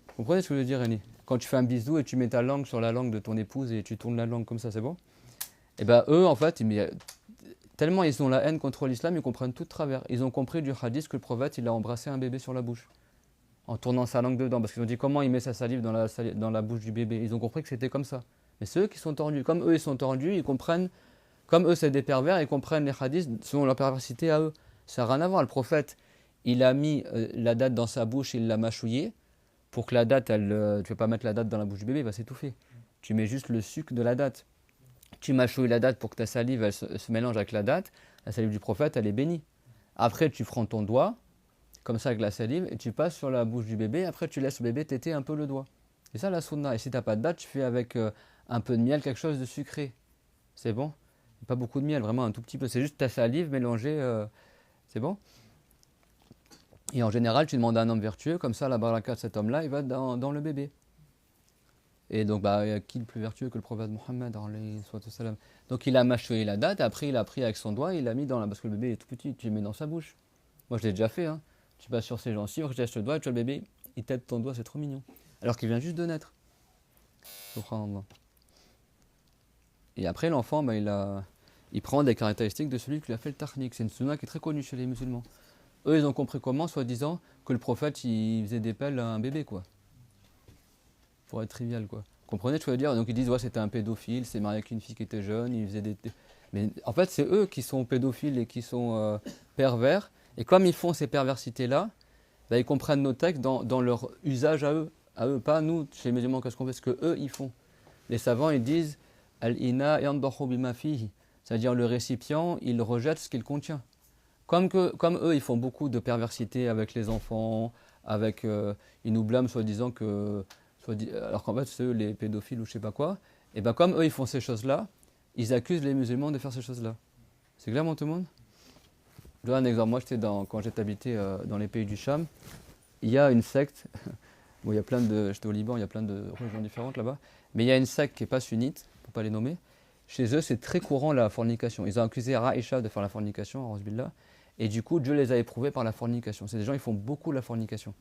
Vous comprenez ce que je veux dire, Annie? Quand tu fais un bisou et tu mets ta langue sur la langue de ton épouse et tu tournes la langue comme ça, c'est bon? Et eux, en fait, tellement ils ont la haine contre l'islam, ils comprennent tout de travers. Ils ont compris du hadith que le prophète, il a embrassé un bébé sur la bouche, en tournant sa langue dedans. Parce qu'ils ont dit comment il met sa salive dans la bouche du bébé. Ils ont compris que c'était comme ça. Mais c'est eux qui sont tordus. Comme eux, ils sont tordus, ils comprennent. Comme eux, c'est des pervers, ils comprennent les hadiths selon leur perversité à eux. Ça n'a rien à voir. Le prophète, il a mis la date dans sa bouche, il l'a mâchouillée. Pour que la date, tu ne vas pas mettre la date dans la bouche du bébé, il va s'étouffer. Tu mets juste le sucre de la date. Tu mâchouilles la date pour que ta salive elle se mélange avec la date. La salive du prophète, elle est bénie. Après, tu prends ton doigt, comme ça avec la salive, et tu passes sur la bouche du bébé. Après, tu laisses le bébé téter un peu le doigt. C'est ça la sunna. Et si tu n'as pas de date, tu fais avec un peu de miel, quelque chose de sucré. C'est bon? Pas beaucoup de miel, vraiment un tout petit peu. C'est juste ta salive mélangée. C'est bon? Et en général, tu demandes à un homme vertueux, comme ça, la baraka de cet homme-là, il va dans le bébé. Et donc, qui est le plus vertueux que le prophète Mohammed? Donc, il a mâchouillé la date, après, il a pris avec son doigt, il l'a mis dans la. Parce que le bébé est tout petit, tu le mets dans sa bouche. Moi, je l'ai déjà fait, hein. Tu passes sur ses gencives, je laisse le doigt, et tu vois le bébé, il tète ton doigt, c'est trop mignon. Alors qu'il vient juste de naître. Subhanallah. Et après, l'enfant, il prend des caractéristiques de celui qui lui a fait le tahnik. C'est une sunna qui est très connue chez les musulmans. Eux, ils ont compris comment, soi-disant, que le prophète, il faisait des pelles à un bébé, quoi. Pour être trivial, quoi. Vous comprenez ce que je veux dire? Donc ils disent, ouais, c'était un pédophile, c'est marié avec une fille qui était jeune, il faisait des... Mais en fait, c'est eux qui sont pédophiles et qui sont pervers. Et comme ils font ces perversités-là, ils comprennent nos textes dans leur usage à eux. À eux, pas nous, chez les musulmans, qu'est-ce qu'on fait? Ce que eux, ils font. Les savants, ils disent, al-ina yandahu bima fihi. C'est-à-dire le récipient, il rejette ce qu'il contient. Comme eux, ils font beaucoup de perversité avec les enfants, ils nous blâment soi-disant que... alors qu'en fait, c'est eux les pédophiles ou je sais pas quoi. Et comme eux, ils font ces choses-là, ils accusent les musulmans de faire ces choses-là. C'est clair, tout le monde? Je donne un exemple. Moi, quand j'étais habité dans les pays du Cham, il y a une secte... Bon, j'étais au Liban, il y a plein de religions différentes là-bas. Mais il y a une secte qui n'est pas sunnite, pour ne pas les nommer. Chez eux, c'est très courant la fornication. Ils ont accusé Aïcha de faire la fornication, Billah. Et du coup, Dieu les a éprouvés par la fornication. C'est des gens qui font beaucoup la fornication.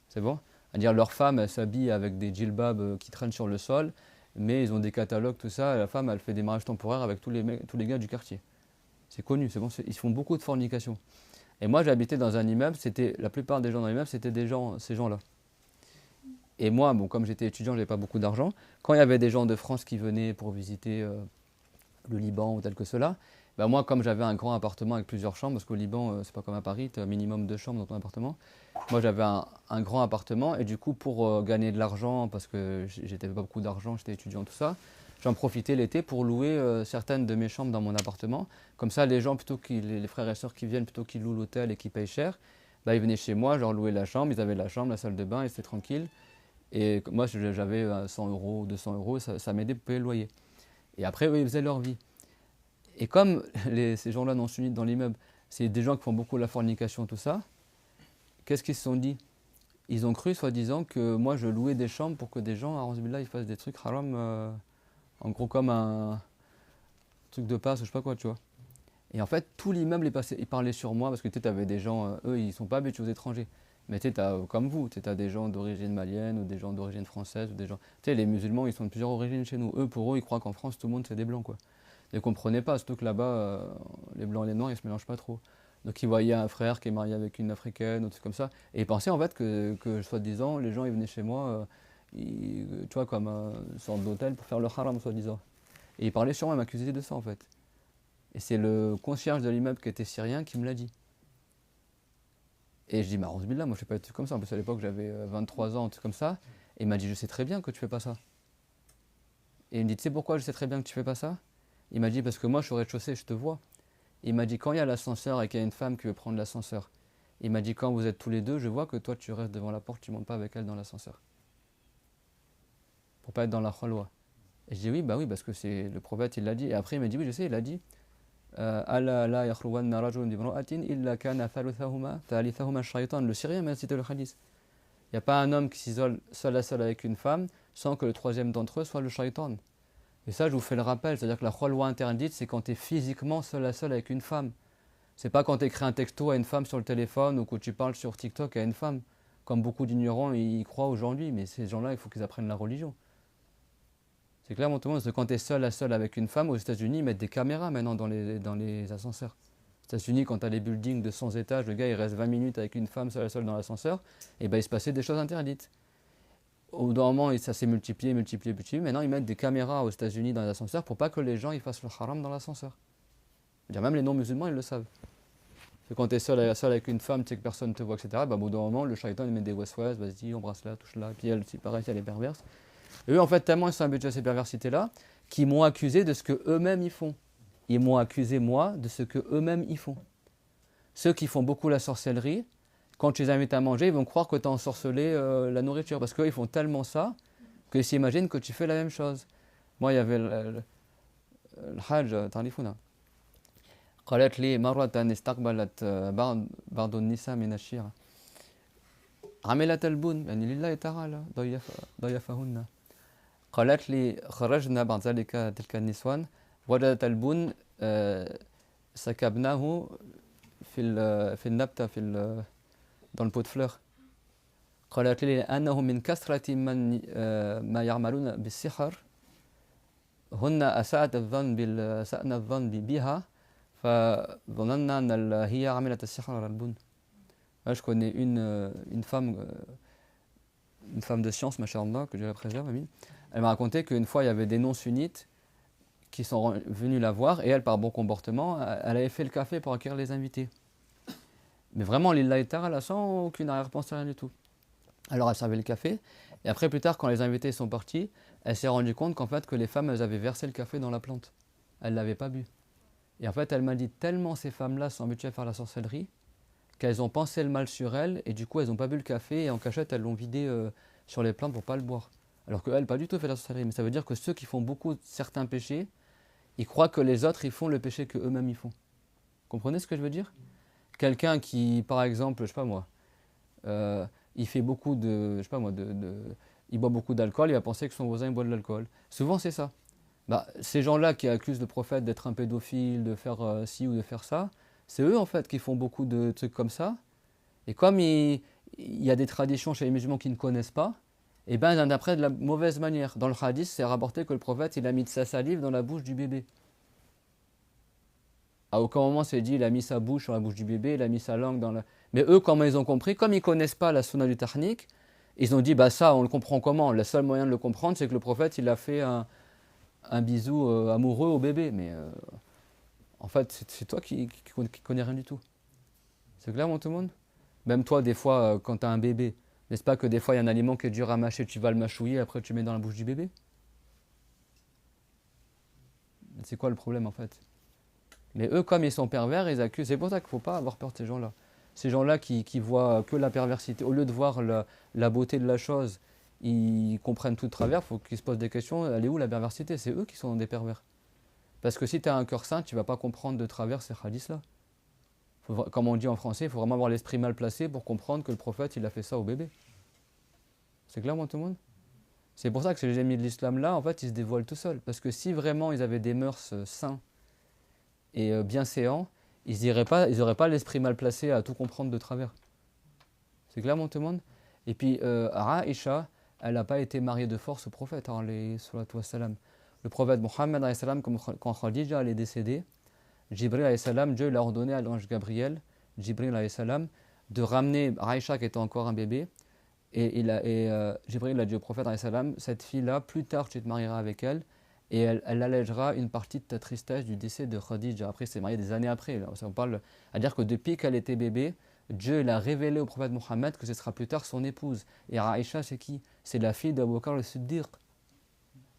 C'est bon? C'est-à-dire, leurs femmes, elles s'habillent avec des djilbabs qui traînent sur le sol, mais ils ont des catalogues, tout ça. Et la femme, elle fait des mariages temporaires avec tous les gars du quartier. C'est connu, c'est bon, ils font beaucoup de fornication. Et moi, j'habitais dans un immeuble, la plupart des gens dans l'immeuble, c'était ces gens-là. Et moi, bon, comme j'étais étudiant, j'avais pas beaucoup d'argent. Quand il y avait des gens de France qui venaient pour visiter le Liban ou tel que cela, ben moi, comme j'avais un grand appartement avec plusieurs chambres, parce qu'au Liban, c'est pas comme à Paris, tu as un minimum 2 chambres dans ton appartement. Moi, j'avais un grand appartement et du coup, pour gagner de l'argent, parce que j'étais pas beaucoup d'argent, j'étais étudiant, tout ça, j'en profitais l'été pour louer certaines de mes chambres dans mon appartement. Comme ça, les gens, les frères et sœurs qui viennent, plutôt qu'ils louent l'hôtel et qui payent cher, ben, ils venaient chez moi, je leur louais la chambre, ils avaient la chambre, la salle de bain et c'était tranquille. Et moi, j'avais 100 euros, 200 euros, ça m'aidait pour payer le loyer. Et après, eux, ils faisaient leur vie. Et comme ces gens-là non sunnites dans l'immeuble, c'est des gens qui font beaucoup la fornication, tout ça, qu'est-ce qu'ils se sont dit? Ils ont cru, soi-disant, que moi, je louais des chambres pour que des gens, à A'ouzbillah, ils fassent des trucs haram, en gros comme un truc de passe ou je sais pas quoi, tu vois. Et en fait, tout l'immeuble il parlait sur moi, parce que tu avais des gens, eux, ils sont pas habitués aux étrangers. Mais tu sais, comme vous, tu as des gens d'origine malienne ou des gens d'origine française ou des gens. Tu sais, les musulmans, ils sont de plusieurs origines chez nous. Pour eux, ils croient qu'en France, tout le monde, c'est des blancs, quoi. Ils ne comprenaient pas, surtout que là-bas, les blancs et les noirs, ils se mélangent pas trop. Donc ils voyaient un frère qui est marié avec une africaine ou des trucs comme ça. Et ils pensaient en fait que soi-disant, les gens, ils venaient chez moi, tu vois, comme une sorte d'hôtel pour faire le haram, soi-disant. Et ils parlaient sur moi, ils m'accusaient de ça, en fait. Et c'est le concierge de l'immeuble qui était syrien qui me l'a dit. Et je dis, bah, Billah, moi je fais pas des trucs comme ça. En plus, à l'époque, j'avais 23 ans, un truc comme ça. Et il m'a dit, je sais très bien que tu fais pas ça. Et il me dit, tu sais pourquoi je sais très bien que tu fais pas ça? Il m'a dit, parce que moi, je suis au rez-de-chaussée, je te vois. Il m'a dit, quand il y a l'ascenseur et qu'il y a une femme qui veut prendre l'ascenseur, il m'a dit, quand vous êtes tous les deux, je vois que toi, tu restes devant la porte, tu montes pas avec elle dans l'ascenseur. Pour pas être dans la khalwa. Et je dis, oui, bah oui, parce que c'est le prophète, il l'a dit. Et après, il m'a dit, oui, je sais, il a dit, Ala la yakhruwanna rajulun bimra'atin illa kana thalithahuma shaytan. Le Syrien m'a cité le hadith. Il n'y a pas un homme qui s'isole seul à seul avec une femme sans que le troisième d'entre eux soit le shaytan. Et ça, je vous fais le rappel, c'est-à-dire que la loi interdite, c'est quand tu es physiquement seul à seul avec une femme. C'est pas quand tu écris un texto à une femme sur le téléphone ou que tu parles sur TikTok à une femme. Comme beaucoup d'ignorants y croient aujourd'hui, mais ces gens-là, il faut qu'ils apprennent la religion. C'est clairement tout le monde, parce que quand tu es seul à seul avec une femme, aux États-Unis, ils mettent des caméras maintenant dans les ascenseurs. Aux États-Unis, quand tu as des buildings de 100 étages, le gars il reste 20 minutes avec une femme seul à seul dans l'ascenseur, et ben il se passait des choses interdites. Au bout d'un moment, ça s'est multiplié. Maintenant, ils mettent des caméras aux États-Unis dans les ascenseurs pour pas que les gens ils fassent le haram dans l'ascenseur. Même les non-musulmans, ils le savent. Et quand tu es seul avec une femme, tu sais que personne ne te voit, etc., bah, au bout d'un moment, le shaitan il met des waswas, vas-y, embrasse-la, touche-la, puis elle, c'est pareil, elle est perverse. Et eux, en fait, tellement ils sont habitués à ces perversités-là, qu'ils m'ont accusé de ce que eux-mêmes ils font. Ils m'ont accusé, moi, de ce que eux-mêmes ils font. Ceux qui font beaucoup la sorcellerie, quand tu les invites à manger, ils vont croire que tu as ensorcelé la nourriture. Parce qu'eux, ils font tellement ça qu'ils s'imaginent que tu fais la même chose. Moi, il y avait le Hajj, تعرفونه. قالت لي مرة استقبلت بعض النساء من الشيعة عملت البن يعني لله تعالى ضيفهن. قالت لي خرجنا بعد ذلك تلك النسوان وجدت البن سكبناه في النبتة dans le pot de fleurs. قالت لي أنه من كثرة ما يعملون بالسحر هن أسأنا الظن بها فظننا أن هي عملت السحر على البن. Je connais une femme de science, machallah, que Dieu la préserve, Amin. Elle m'a raconté qu'une fois, il y avait des non-sunnites qui sont venus la voir, et elle, par bon comportement, elle avait fait le café pour accueillir les invités. Mais vraiment, lillahi ta'ala, sans aucune arrière-pensée, rien du tout. Alors, elle servait le café, et après, plus tard, quand les invités sont partis, elle s'est rendue compte qu'en fait, que les femmes, elles avaient versé le café dans la plante. Elles ne l'avaient pas bu. Et en fait, elle m'a dit, tellement ces femmes-là sont habituées à faire la sorcellerie, qu'elles ont pensé le mal sur elles, et du coup, elles n'ont pas bu le café, et en cachette, elles l'ont vidé sur les plantes pour ne pas le boire. Alors qu'elles, pas du tout fait la sorcellerie. Mais ça veut dire que ceux qui font beaucoup certains péchés, ils croient que les autres, ils font le péché qu'eux-mêmes, ils font. Vous comprenez ce que je veux dire? Quelqu'un qui, par exemple, je sais pas moi, il fait beaucoup de, je sais pas moi, il boit beaucoup d'alcool, il va penser que son voisin boit de l'alcool. Souvent, c'est ça. Bah, ces gens-là qui accusent le prophète d'être un pédophile, de faire ci ou de faire ça, c'est eux en fait qui font beaucoup de trucs comme ça. Et comme il y a des traditions chez les musulmans qui ne connaissent pas, et ben ils en apprennent de la mauvaise manière. Dans le hadith, c'est rapporté que le prophète il a mis de sa salive dans la bouche du bébé. À aucun moment c'est dit il a mis sa bouche sur la bouche du bébé, il a mis sa langue dans la... Mais eux, comment ils ont compris? Comme ils ne connaissent pas la sunna du tahnik, ils ont dit bah ça on le comprend comment? Le seul moyen de le comprendre c'est que le prophète il a fait un bisou amoureux au bébé. Mais en fait c'est toi qui connais rien du tout. C'est clair, mon tout le monde? Même toi, des fois, quand tu as un bébé, n'est-ce pas que des fois, il y a un aliment qui est dur à mâcher, tu vas le mâchouiller, après tu mets dans la bouche du bébé? C'est quoi le problème, en fait? Mais eux, comme ils sont pervers, ils accusent. C'est pour ça qu'il ne faut pas avoir peur de ces gens-là. Ces gens-là qui voient que la perversité, au lieu de voir la beauté de la chose, ils comprennent tout de travers, il faut qu'ils se posent des questions. Elle est où la perversité? C'est eux qui sont des pervers. Parce que si tu as un cœur saint, tu ne vas pas comprendre de travers ces hadiths-là. Comme on dit en français, il faut vraiment avoir l'esprit mal placé pour comprendre que le prophète, il a fait ça au bébé. C'est clair, moi, tout le monde? C'est pour ça que ces ennemis de l'islam là, en fait, ils se dévoilent tout seuls. Parce que si vraiment ils avaient des mœurs sains et bienséants, ils n'auraient pas l'esprit mal placé à tout comprendre de travers. C'est clair, mon tout le monde? Et puis, Aïcha, elle n'a pas été mariée de force au prophète, salam. Le prophète Mohammed, quand Khadija est décédée, Jibril alayhi salam, Dieu l'a ordonné à l'ange Gabriel, Jibril alayhi salam, de ramener Aïcha qui était encore un bébé. Et Jibril a dit au prophète alayhi salam, cette fille-là, plus tard tu te marieras avec elle et elle allègera une partie de ta tristesse du décès de Khadija. Après, c'est marié des années après. Là. On parle à dire que depuis qu'elle était bébé, Dieu l'a révélé au prophète Mohammed que ce sera plus tard son épouse. Et Aïcha, c'est qui? C'est la fille d'Abu Bakr al-Siddiq.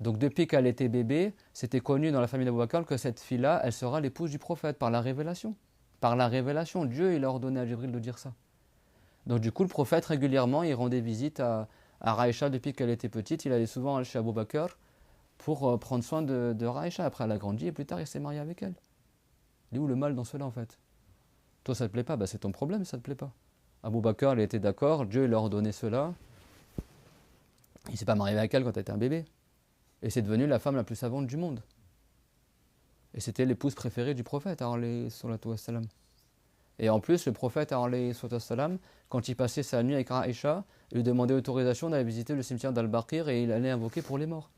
Donc depuis qu'elle était bébé, c'était connu dans la famille d'Abu Bakr que cette fille-là, elle sera l'épouse du prophète par la révélation. Par la révélation, Dieu il a ordonné à Jibril de dire ça. Donc du coup, le prophète régulièrement, il rendait visite à Aïcha depuis qu'elle était petite. Il allait souvent chez Abu Bakr pour prendre soin de Aïcha. Après, elle a grandi et plus tard, il s'est marié avec elle. Il est où le mal dans cela en fait? Toi, ça te plaît pas? Bah, c'est ton problème, ça te plaît pas. Abu Bakr, il était d'accord, Dieu il a ordonné cela. Il s'est pas marié avec elle quand elle était un bébé. Et c'est devenu la femme la plus savante du monde. Et c'était l'épouse préférée du prophète, alayhi salatu wassalam. Et en plus, le prophète, alayhi salatu wassalam, quand il passait sa nuit avec Aïcha, il lui demandait autorisation d'aller visiter le cimetière d'Al-Baqir et il allait invoquer pour les morts.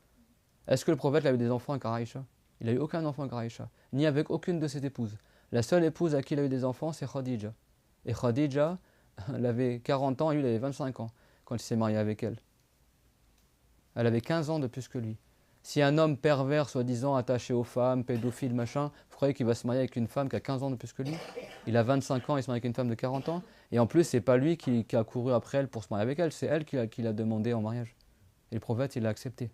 Est-ce que le prophète a eu des enfants avec Aïcha? Il n'a eu aucun enfant avec Aïcha, ni avec aucune de ses épouses. La seule épouse à qui il a eu des enfants, c'est Khadija. Et Khadija, elle avait 40 ans et lui, il avait 25 ans quand il s'est marié avec elle. Elle avait 15 ans de plus que lui. Si un homme pervers, soi-disant attaché aux femmes, pédophile, machin, vous croyez qu'il va se marier avec une femme qui a 15 ans de plus que lui? Il a 25 ans, il se marie avec une femme de 40 ans. Et en plus, c'est pas lui qui a couru après elle pour se marier avec elle, c'est elle qui l'a demandé en mariage. Et le prophète, il l'a accepté.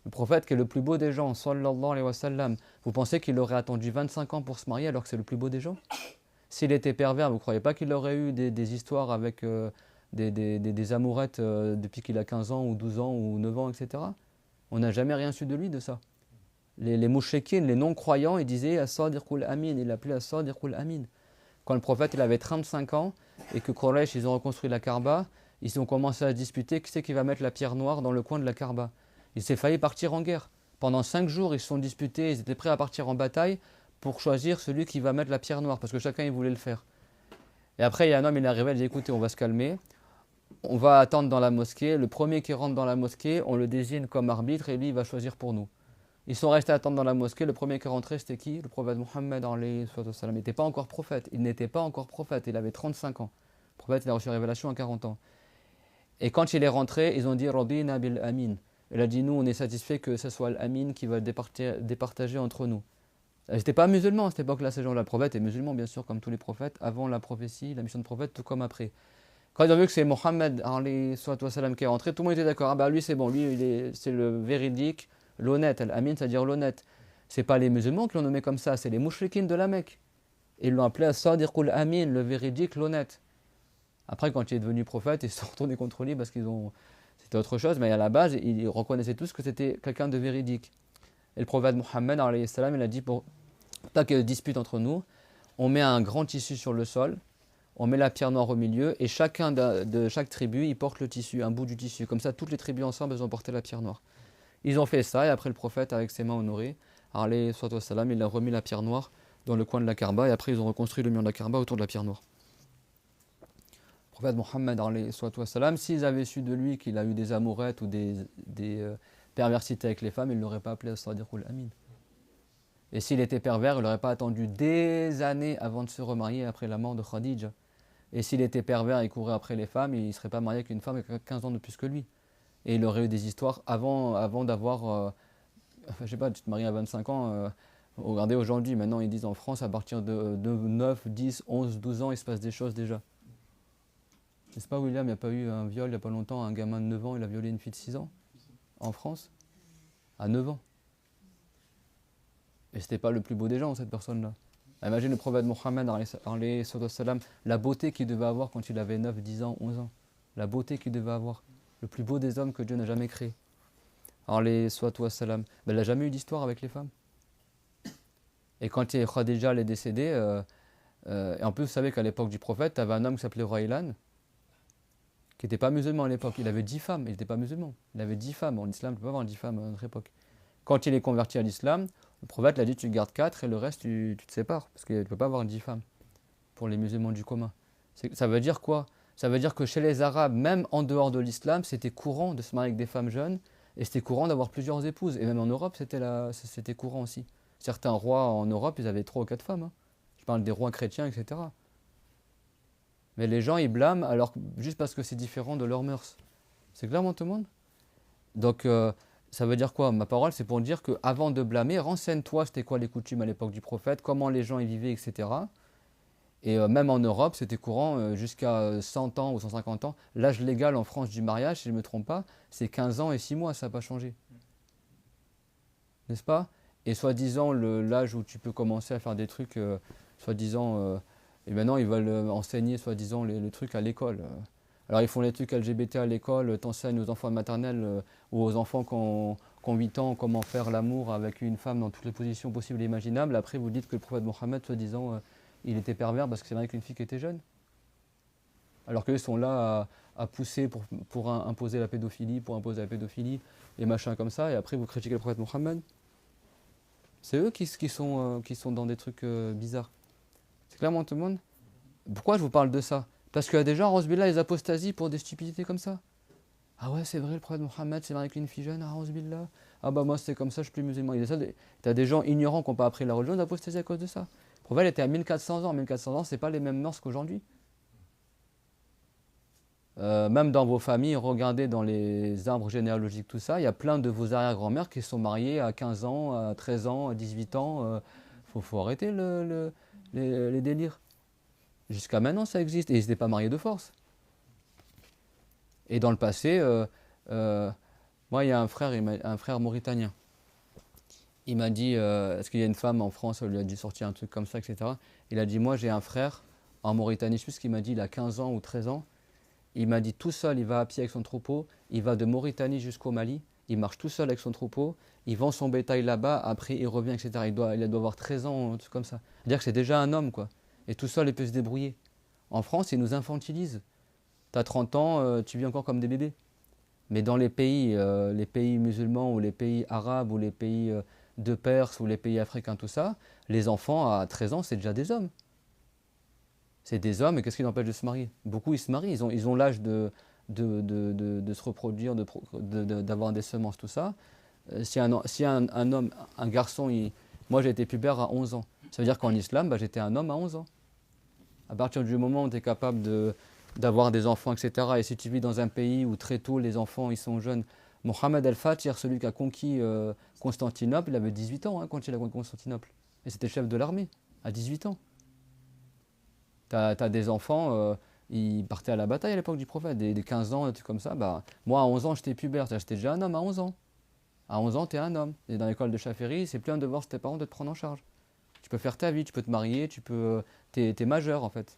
Le prophète qui est le plus beau des gens, sallallahu alayhi wa sallam, vous pensez qu'il aurait attendu 25 ans pour se marier alors que c'est le plus beau des gens? S'il était pervers, vous ne croyez pas qu'il aurait eu des histoires avec des amourettes depuis qu'il a 15 ans ou 12 ans ou 9 ans, etc. On n'a jamais rien su de lui de ça. Les mouchekines, les non-croyants, ils disaient As-Sadiqul Amin, il l'appelait As-Sadiqul Amin. Quand le prophète il avait 35 ans et que Quraysh ils ont reconstruit la Kaaba, ils ont commencé à se disputer qui c'est qui va mettre la pierre noire dans le coin de la Kaaba. Il s'est failli partir en guerre. Pendant 5 jours, ils se sont disputés, ils étaient prêts à partir en bataille pour choisir celui qui va mettre la pierre noire, parce que chacun il voulait le faire. Et après, il y a un homme, il est arrivé, il dit écoutez, on va se calmer. On va attendre dans la mosquée. Le premier qui rentre dans la mosquée, on le désigne comme arbitre et lui, il va choisir pour nous. Ils sont restés à attendre dans la mosquée. Le premier qui est rentré, c'était qui? Le prophète Mohammed. Il n'était pas encore prophète. Il n'était pas encore prophète. Il avait 35 ans. Le prophète, il a reçu la révélation à 40 ans. Et quand il est rentré, ils ont dit Rabina bil Amin. Il a dit nous, on est satisfait que ce soit l'Amin qui va départager entre nous. Ils n'étaient pas musulmans à cette époque-là, ces gens-là. Le prophète est musulman, bien sûr, comme tous les prophètes, avant la prophétie, la mission de prophète, tout comme après. Quand ils ont vu que c'est Mohammed qui est rentré, tout le monde était d'accord. Ah bah lui c'est bon, lui c'est le véridique, l'honnête. Al-Amin, c'est-à-dire l'honnête. C'est pas les musulmans qui l'ont nommé comme ça, c'est les mouchrikines de la Mecque. Et ils l'ont appelé As-Sadiqul Amin, le véridique, l'honnête. Après, quand il est devenu prophète, ils se sont retournés contre lui parce c'était autre chose, mais à la base, ils reconnaissaient tous que c'était quelqu'un de véridique. Et le prophète Mohammed, il a dit pour pas qu'il y ait de dispute entre nous, on met un grand tissu sur le sol. On met la pierre noire au milieu et chacun de chaque tribu, il porte le tissu, un bout du tissu. Comme ça, toutes les tribus ensemble, elles ont porté la pierre noire. Ils ont fait ça et après le prophète, avec ses mains honorées, il a remis la pierre noire dans le coin de la Kaaba et après ils ont reconstruit le mur de la Kaaba autour de la pierre noire. Le prophète Mohammed, s'ils avaient su de lui qu'il a eu des amourettes ou des perversités avec les femmes, ils ne l'auraient pas appelé As-Sadiqul Amin. Et s'il était pervers, il n'aurait pas attendu des années avant de se remarier après la mort de Khadija. Et s'il était pervers et courait après les femmes, il ne serait pas marié avec une femme avec 15 ans de plus que lui. Et il aurait eu des histoires avant d'avoir... enfin, je sais pas, tu te maries à 25 ans, regardez aujourd'hui, maintenant ils disent en France, à partir de 9, 10, 11, 12 ans, il se passe des choses déjà. N'est-ce pas William, il n'y a pas eu un viol il n'y a pas longtemps, un gamin de 9 ans, il a violé une fille de 6 ans en France, à 9 ans. Et c'était pas le plus beau des gens, cette personne-là. Imagine le prophète Mohammed, la beauté qu'il devait avoir quand il avait 9, 10 ans, 11 ans. La beauté qu'il devait avoir. Le plus beau des hommes que Dieu n'a jamais créé. Ben, il n'a jamais eu d'histoire avec les femmes. Et quand Khadija est décédée, et en plus, vous savez qu'à l'époque du prophète, tu avais un homme qui s'appelait Roïlan, qui n'était pas musulman à l'époque. Il avait 10 femmes, il n'était pas musulman. Il avait 10 femmes. En islam, tu ne peux pas avoir 10 femmes à notre époque. Quand il est converti à l'islam, le prophète l'a dit, tu gardes 4 et le reste, tu te sépares. Parce que tu ne peux pas avoir 10 femmes pour les musulmans du commun. Ça veut dire quoi? Ça veut dire que chez les Arabes, même en dehors de l'islam, c'était courant de se marier avec des femmes jeunes et c'était courant d'avoir plusieurs épouses. Et même en Europe, c'était courant aussi. Certains rois en Europe, ils avaient 3 ou 4 femmes. Hein. Je parle des rois chrétiens, etc. Mais les gens, ils blâment juste parce que c'est différent de leurs mœurs. C'est clair, tout le monde? Donc, ça veut dire quoi? Ma parole, c'est pour dire qu'avant de blâmer, renseigne-toi, c'était quoi les coutumes à l'époque du prophète, comment les gens y vivaient, etc. Et même en Europe, c'était courant jusqu'à 100 ans ou 150 ans. L'âge légal en France du mariage, si je ne me trompe pas, c'est 15 ans et 6 mois, ça n'a pas changé. N'est-ce pas? Et soi-disant, l'âge où tu peux commencer à faire des trucs, soi-disant, et maintenant ils veulent enseigner, soi-disant, les trucs à l'école. Alors ils font les trucs LGBT à l'école, t'enseignes aux enfants maternels ou aux enfants qui ont 8 ans comment faire l'amour avec une femme dans toutes les positions possibles et imaginables. Après, vous dites que le prophète Mohammed, soi-disant, il était pervers parce que c'est vrai qu'une fille qui était jeune. Alors qu'eux sont là à pousser pour imposer la pédophilie, et machin comme ça, et après vous critiquez le prophète Mohammed. C'est eux qui sont dans des trucs bizarres. C'est clairement tout le monde. Pourquoi je vous parle de ça? Parce qu'il y a des gens, Billah, ils apostasies pour des stupidités comme ça. Ah ouais, c'est vrai, le prophète Mohammed, c'est marié avec une fille jeune, Billah. Ah bah moi c'est comme ça, je suis plus musulman. Tu as des gens ignorants qui n'ont pas appris la religion, d'apostasie à cause de ça. Le prophète était à 1400 ans. 1400 ans, c'est pas les mêmes mœurs qu'aujourd'hui. Même dans vos familles, regardez dans les arbres généalogiques, tout ça, il y a plein de vos arrière-grand-mères qui sont mariées à 15 ans, à 13 ans, à 18 ans. Faut arrêter les délires. Jusqu'à maintenant, ça existe. Et ils n'étaient pas mariés de force. Et dans le passé, moi, il y a un frère mauritanien. Il m'a dit, est-ce qu'il y a une femme en France? Il lui a dû sortir un truc comme ça, etc. Il a dit, moi, j'ai un frère en Mauritanie. Je sais ce qu'il m'a dit, il a 15 ans ou 13 ans. Il m'a dit tout seul, il va à pied avec son troupeau, il va de Mauritanie jusqu'au Mali, il marche tout seul avec son troupeau, il vend son bétail là-bas, après il revient, etc. Il doit avoir 13 ans, un truc comme ça. C'est-à-dire que c'est déjà un homme, quoi. Et tout seul, il peut se débrouiller. En France, ils nous infantilisent. T'as 30 ans, tu vis encore comme des bébés. Mais dans les pays musulmans, ou les pays arabes, ou les pays de Perse, ou les pays africains, tout ça, les enfants à 13 ans, c'est déjà des hommes. C'est des hommes, et qu'est-ce qui les empêche de se marier? Beaucoup, ils se marient, ils ont l'âge de se reproduire, d'avoir des semences, tout ça. Si un homme, un garçon, moi j'ai été pubère à 11 ans. Ça veut dire qu'en islam, j'étais un homme à 11 ans. À partir du moment où tu es capable d'avoir des enfants, etc., et si tu vis dans un pays où très tôt les enfants ils sont jeunes, Mohammed al-Fatih, celui qui a conquis Constantinople, il avait 18 ans quand il a conquis Constantinople. Et c'était chef de l'armée, à 18 ans. T'as des enfants, ils partaient à la bataille à l'époque du prophète, des 15 ans, des trucs comme ça. Moi, à 11 ans, j'étais pubère, j'étais déjà un homme à 11 ans. À 11 ans, tu es un homme. Et dans l'école de Chaféry, c'est plus un devoir de tes parents de te prendre en charge. Tu peux faire ta vie, tu peux te marier, t'es majeur en fait.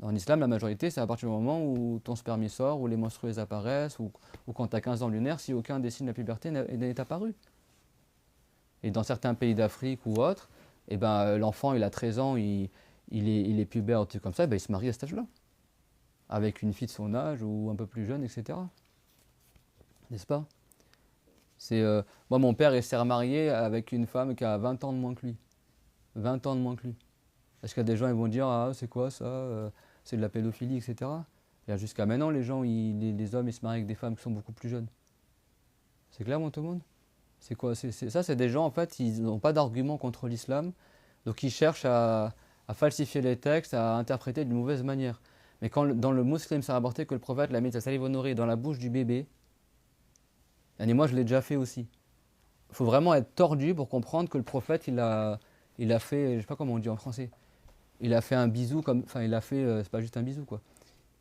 En islam, la majorité, c'est à partir du moment où ton sperme sort, où les menstrues apparaissent, ou quand tu as 15 ans lunaire, si aucun des signes de la puberté n'est apparu. Et dans certains pays d'Afrique ou autres, l'enfant, il a 13 ans, il est pubère, un truc comme ça, il se marie à cet âge-là. Avec une fille de son âge ou un peu plus jeune, etc. N'est-ce pas? Moi, mon père, il s'est remarié avec une femme qui a 20 ans de moins que lui. 20 ans de moins que lui. Parce qu'il y a des gens, ils vont dire, ah, c'est quoi ça? C'est de la pédophilie, etc. Et jusqu'à maintenant, les hommes, ils se marient avec des femmes qui sont beaucoup plus jeunes. C'est clair, tout le monde? C'est quoi? Ça, c'est des gens, en fait, ils n'ont pas d'argument contre l'islam, donc ils cherchent à falsifier les textes, à interpréter d'une mauvaise manière. Mais quand dans le Muslim, ça a rapporté que le prophète l'a mis sa salive honorée dans la bouche du bébé, et moi je l'ai déjà fait aussi. Il faut vraiment être tordu pour comprendre que le prophète, il a fait, je sais pas comment on dit en français, il a fait un bisou, enfin il a fait, c'est pas juste un bisou quoi,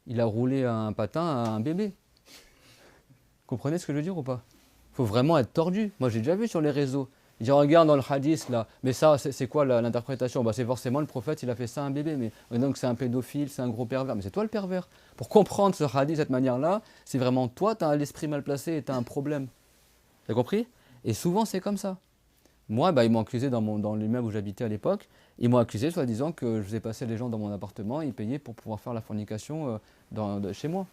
il a roulé un patin à un bébé. Vous comprenez ce que je veux dire ou pas? Il faut vraiment être tordu. Moi j'ai déjà vu sur les réseaux. Je regarde dans le hadith là, mais ça c'est quoi l'interprétation? C'est forcément le prophète, il a fait ça à un bébé, mais donc c'est un pédophile, c'est un gros pervers. Mais c'est toi le pervers. Pour comprendre ce hadith de cette manière-là, c'est vraiment toi, tu as l'esprit mal placé et tu as un problème. T'as compris? Et souvent c'est comme ça. Moi, ils m'ont accusé dans l'immeuble où j'habitais à l'époque, ils m'ont accusé soi-disant que je faisais passer les gens dans mon appartement, ils payaient pour pouvoir faire la fornication chez moi.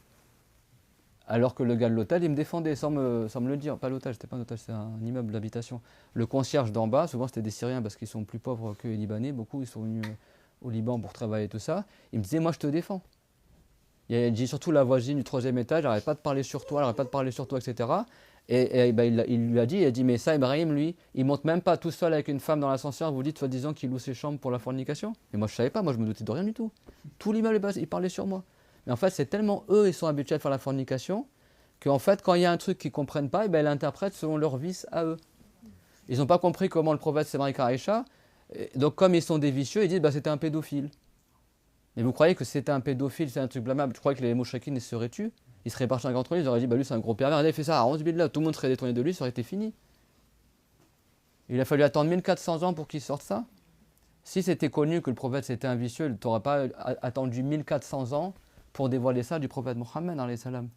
Alors que le gars de l'hôtel, il me défendait sans me le dire. Pas l'hôtel, c'était pas un hôtel, c'est un immeuble d'habitation. Le concierge d'en bas, souvent c'était des Syriens parce qu'ils sont plus pauvres que les Libanais, beaucoup ils sont venus au Liban pour travailler et tout ça. Il me disait, moi je te défends. Il dit surtout la voisine du 3e étage, elle n'arrête pas de parler sur toi, elle n'arrête pas de parler sur toi, etc. Il lui a dit, mais ça, Ibrahim, lui, il monte même pas tout seul avec une femme dans l'ascenseur, vous dites soi-disant qu'il loue ses chambres pour la fornication. Mais moi je savais pas, moi je me doutais de rien du tout. Tout l'immeuble, il parlait sur moi. Mais en fait, c'est tellement eux, ils sont habitués à faire la fornication, qu'en fait, quand il y a un truc qu'ils ne comprennent pas, ils l'interprètent selon leur vice à eux. Ils n'ont pas compris comment le prophète s'est marié avec Aïcha, donc comme ils sont des vicieux, ils disent c'était un pédophile. Mais vous croyez que c'était un pédophile, c'est un truc blâmable? Je crois que les mouchakines ils se seraient tués. Ils seraient partis entre eux, ils auraient dit lui c'est un gros pervers, il a fait ça à 11 000 là, tout le monde serait détourné de lui, ça aurait été fini. Il a fallu attendre 1400 ans pour qu'il sorte ça. Si c'était connu que le prophète c'était un vicieux, tu n'aurais pas attendu 1400 ans pour dévoiler ça du prophète Mohammed alayhi salam.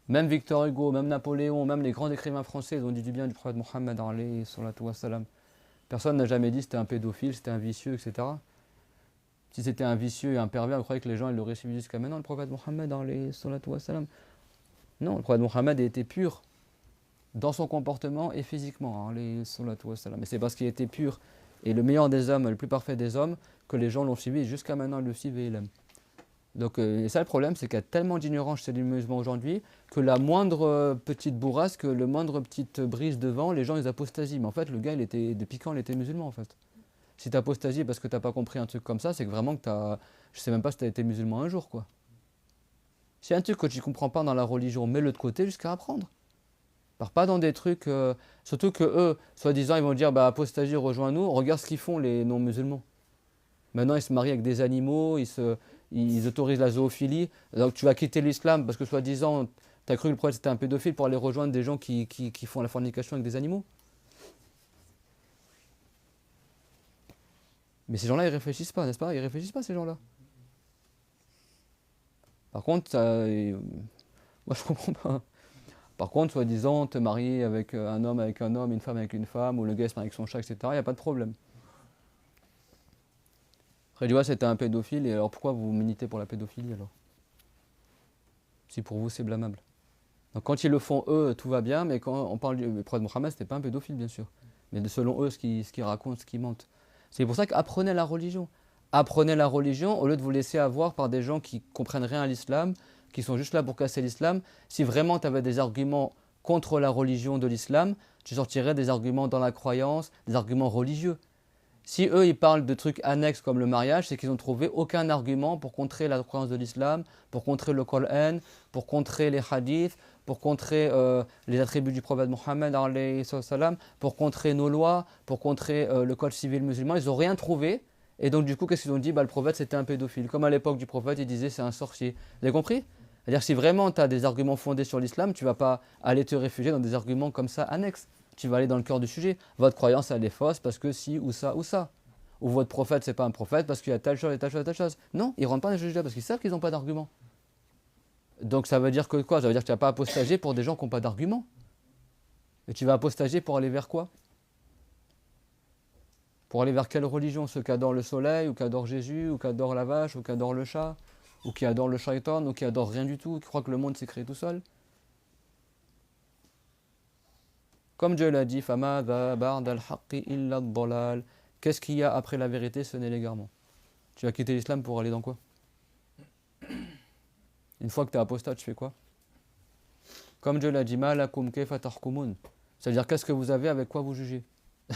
Même Victor Hugo, même Napoléon, même les grands écrivains français ils ont dit du bien du prophète Mohammed alayhi salam. Personne n'a jamais dit que c'était un pédophile, c'était un vicieux, etc. Si c'était un vicieux et un pervers, vous croyez que les gens l'auraient suivi jusqu'à maintenant, le prophète Mohammed alayhi salam? Non, le prophète Mohammed était pur dans son comportement et physiquement alayhi salam. Et c'est parce qu'il était pur et le meilleur des hommes, le plus parfait des hommes, que les gens l'ont suivi et jusqu'à maintenant ils le suivent et ils l'aiment. Donc ça le problème, c'est qu'il y a tellement d'ignorance chez les musulmans aujourd'hui que la moindre petite bourrasque, le moindre petite brise de vent, les gens ils apostasient. Mais en fait, le gars, depuis quand il était musulman en fait? Si tu apostasies parce que tu n'as pas compris un truc comme ça, c'est que vraiment que tu as... Je sais même pas si tu as été musulman un jour, quoi. S'il y a un truc que tu ne comprends pas dans la religion, mets-le de côté jusqu'à apprendre. Pars pas dans des trucs... surtout que eux, soi-disant, ils vont dire apostasie, rejoins-nous. Regarde ce qu'ils font, les non-musulmans. Maintenant, ils se marient avec des animaux, ils autorisent la zoophilie. Donc tu vas quitter l'islam parce que soi-disant, tu as cru que le prophète c'était un pédophile pour aller rejoindre des gens qui font la fornication avec des animaux. Mais ces gens-là, ils réfléchissent pas, n'est-ce pas? Ils réfléchissent pas, ces gens-là. Par contre, moi je comprends pas. Par contre, soi-disant, te marier avec un homme, une femme avec une femme, ou le gars se marie avec son chat, etc., il n'y a pas de problème. Après, tu vois, c'était un pédophile, et alors pourquoi vous militez pour la pédophilie alors? Si pour vous c'est blâmable. Donc quand ils le font eux, tout va bien, mais quand on parle du prophète Mohammed, c'était pas un pédophile bien sûr. Mais selon eux, ce qu'ils racontent, ce qu'ils mentent. C'est pour ça qu'apprenez la religion. Apprenez la religion au lieu de vous laisser avoir par des gens qui comprennent rien à l'islam, qui sont juste là pour casser l'islam. Si vraiment tu avais des arguments contre la religion de l'islam, tu sortirais des arguments dans la croyance, des arguments religieux. Si eux, ils parlent de trucs annexes comme le mariage, c'est qu'ils n'ont trouvé aucun argument pour contrer la croyance de l'islam, pour contrer le Coran, pour contrer les hadiths, pour contrer les attributs du prophète Mohammed, pour contrer nos lois, pour contrer le code civil musulman. Ils n'ont rien trouvé. Et donc du coup, qu'est-ce qu'ils ont dit? Le prophète, c'était un pédophile. Comme à l'époque du prophète, ils disaient c'est un sorcier. Vous avez compris? C'est-à-dire si vraiment tu as des arguments fondés sur l'islam, tu ne vas pas aller te réfugier dans des arguments comme ça annexes. Tu vas aller dans le cœur du sujet. Votre croyance, elle est fausse parce que si, ou ça, ou ça. Ou votre prophète, c'est pas un prophète parce qu'il y a telle chose et telle chose et telle chose. Non, ils ne rentrent pas dans les sujets parce qu'ils savent qu'ils n'ont pas d'argument. Donc ça veut dire que quoi? Ça veut dire que tu n'as pas apostager pour des gens qui n'ont pas d'argument. Et tu vas apostager pour aller vers quoi? Pour aller vers quelle religion? Ceux qui adorent le soleil, ou qui adorent Jésus, ou qui adorent la vache, ou qui adorent le chat, ou qui adorent le shaitan, ou qui adorent rien du tout, qui croient que le monde s'est créé tout seul? Comme Dieu l'a dit, فَمَاذَا بَعْدَ الْحَقِّ إِلَّا الضَّلَالِ. Qu'est-ce qu'il y a après la vérité? Ce n'est l'égarement. Tu vas quitter l'islam pour aller dans quoi? Une fois que tu es apostat, tu fais quoi? Comme Dieu l'a dit, مَا لَكُمْ كَيْفَ تَحْكُمُونَ. Ça veut dire qu'est-ce que vous avez, avec quoi vous jugez.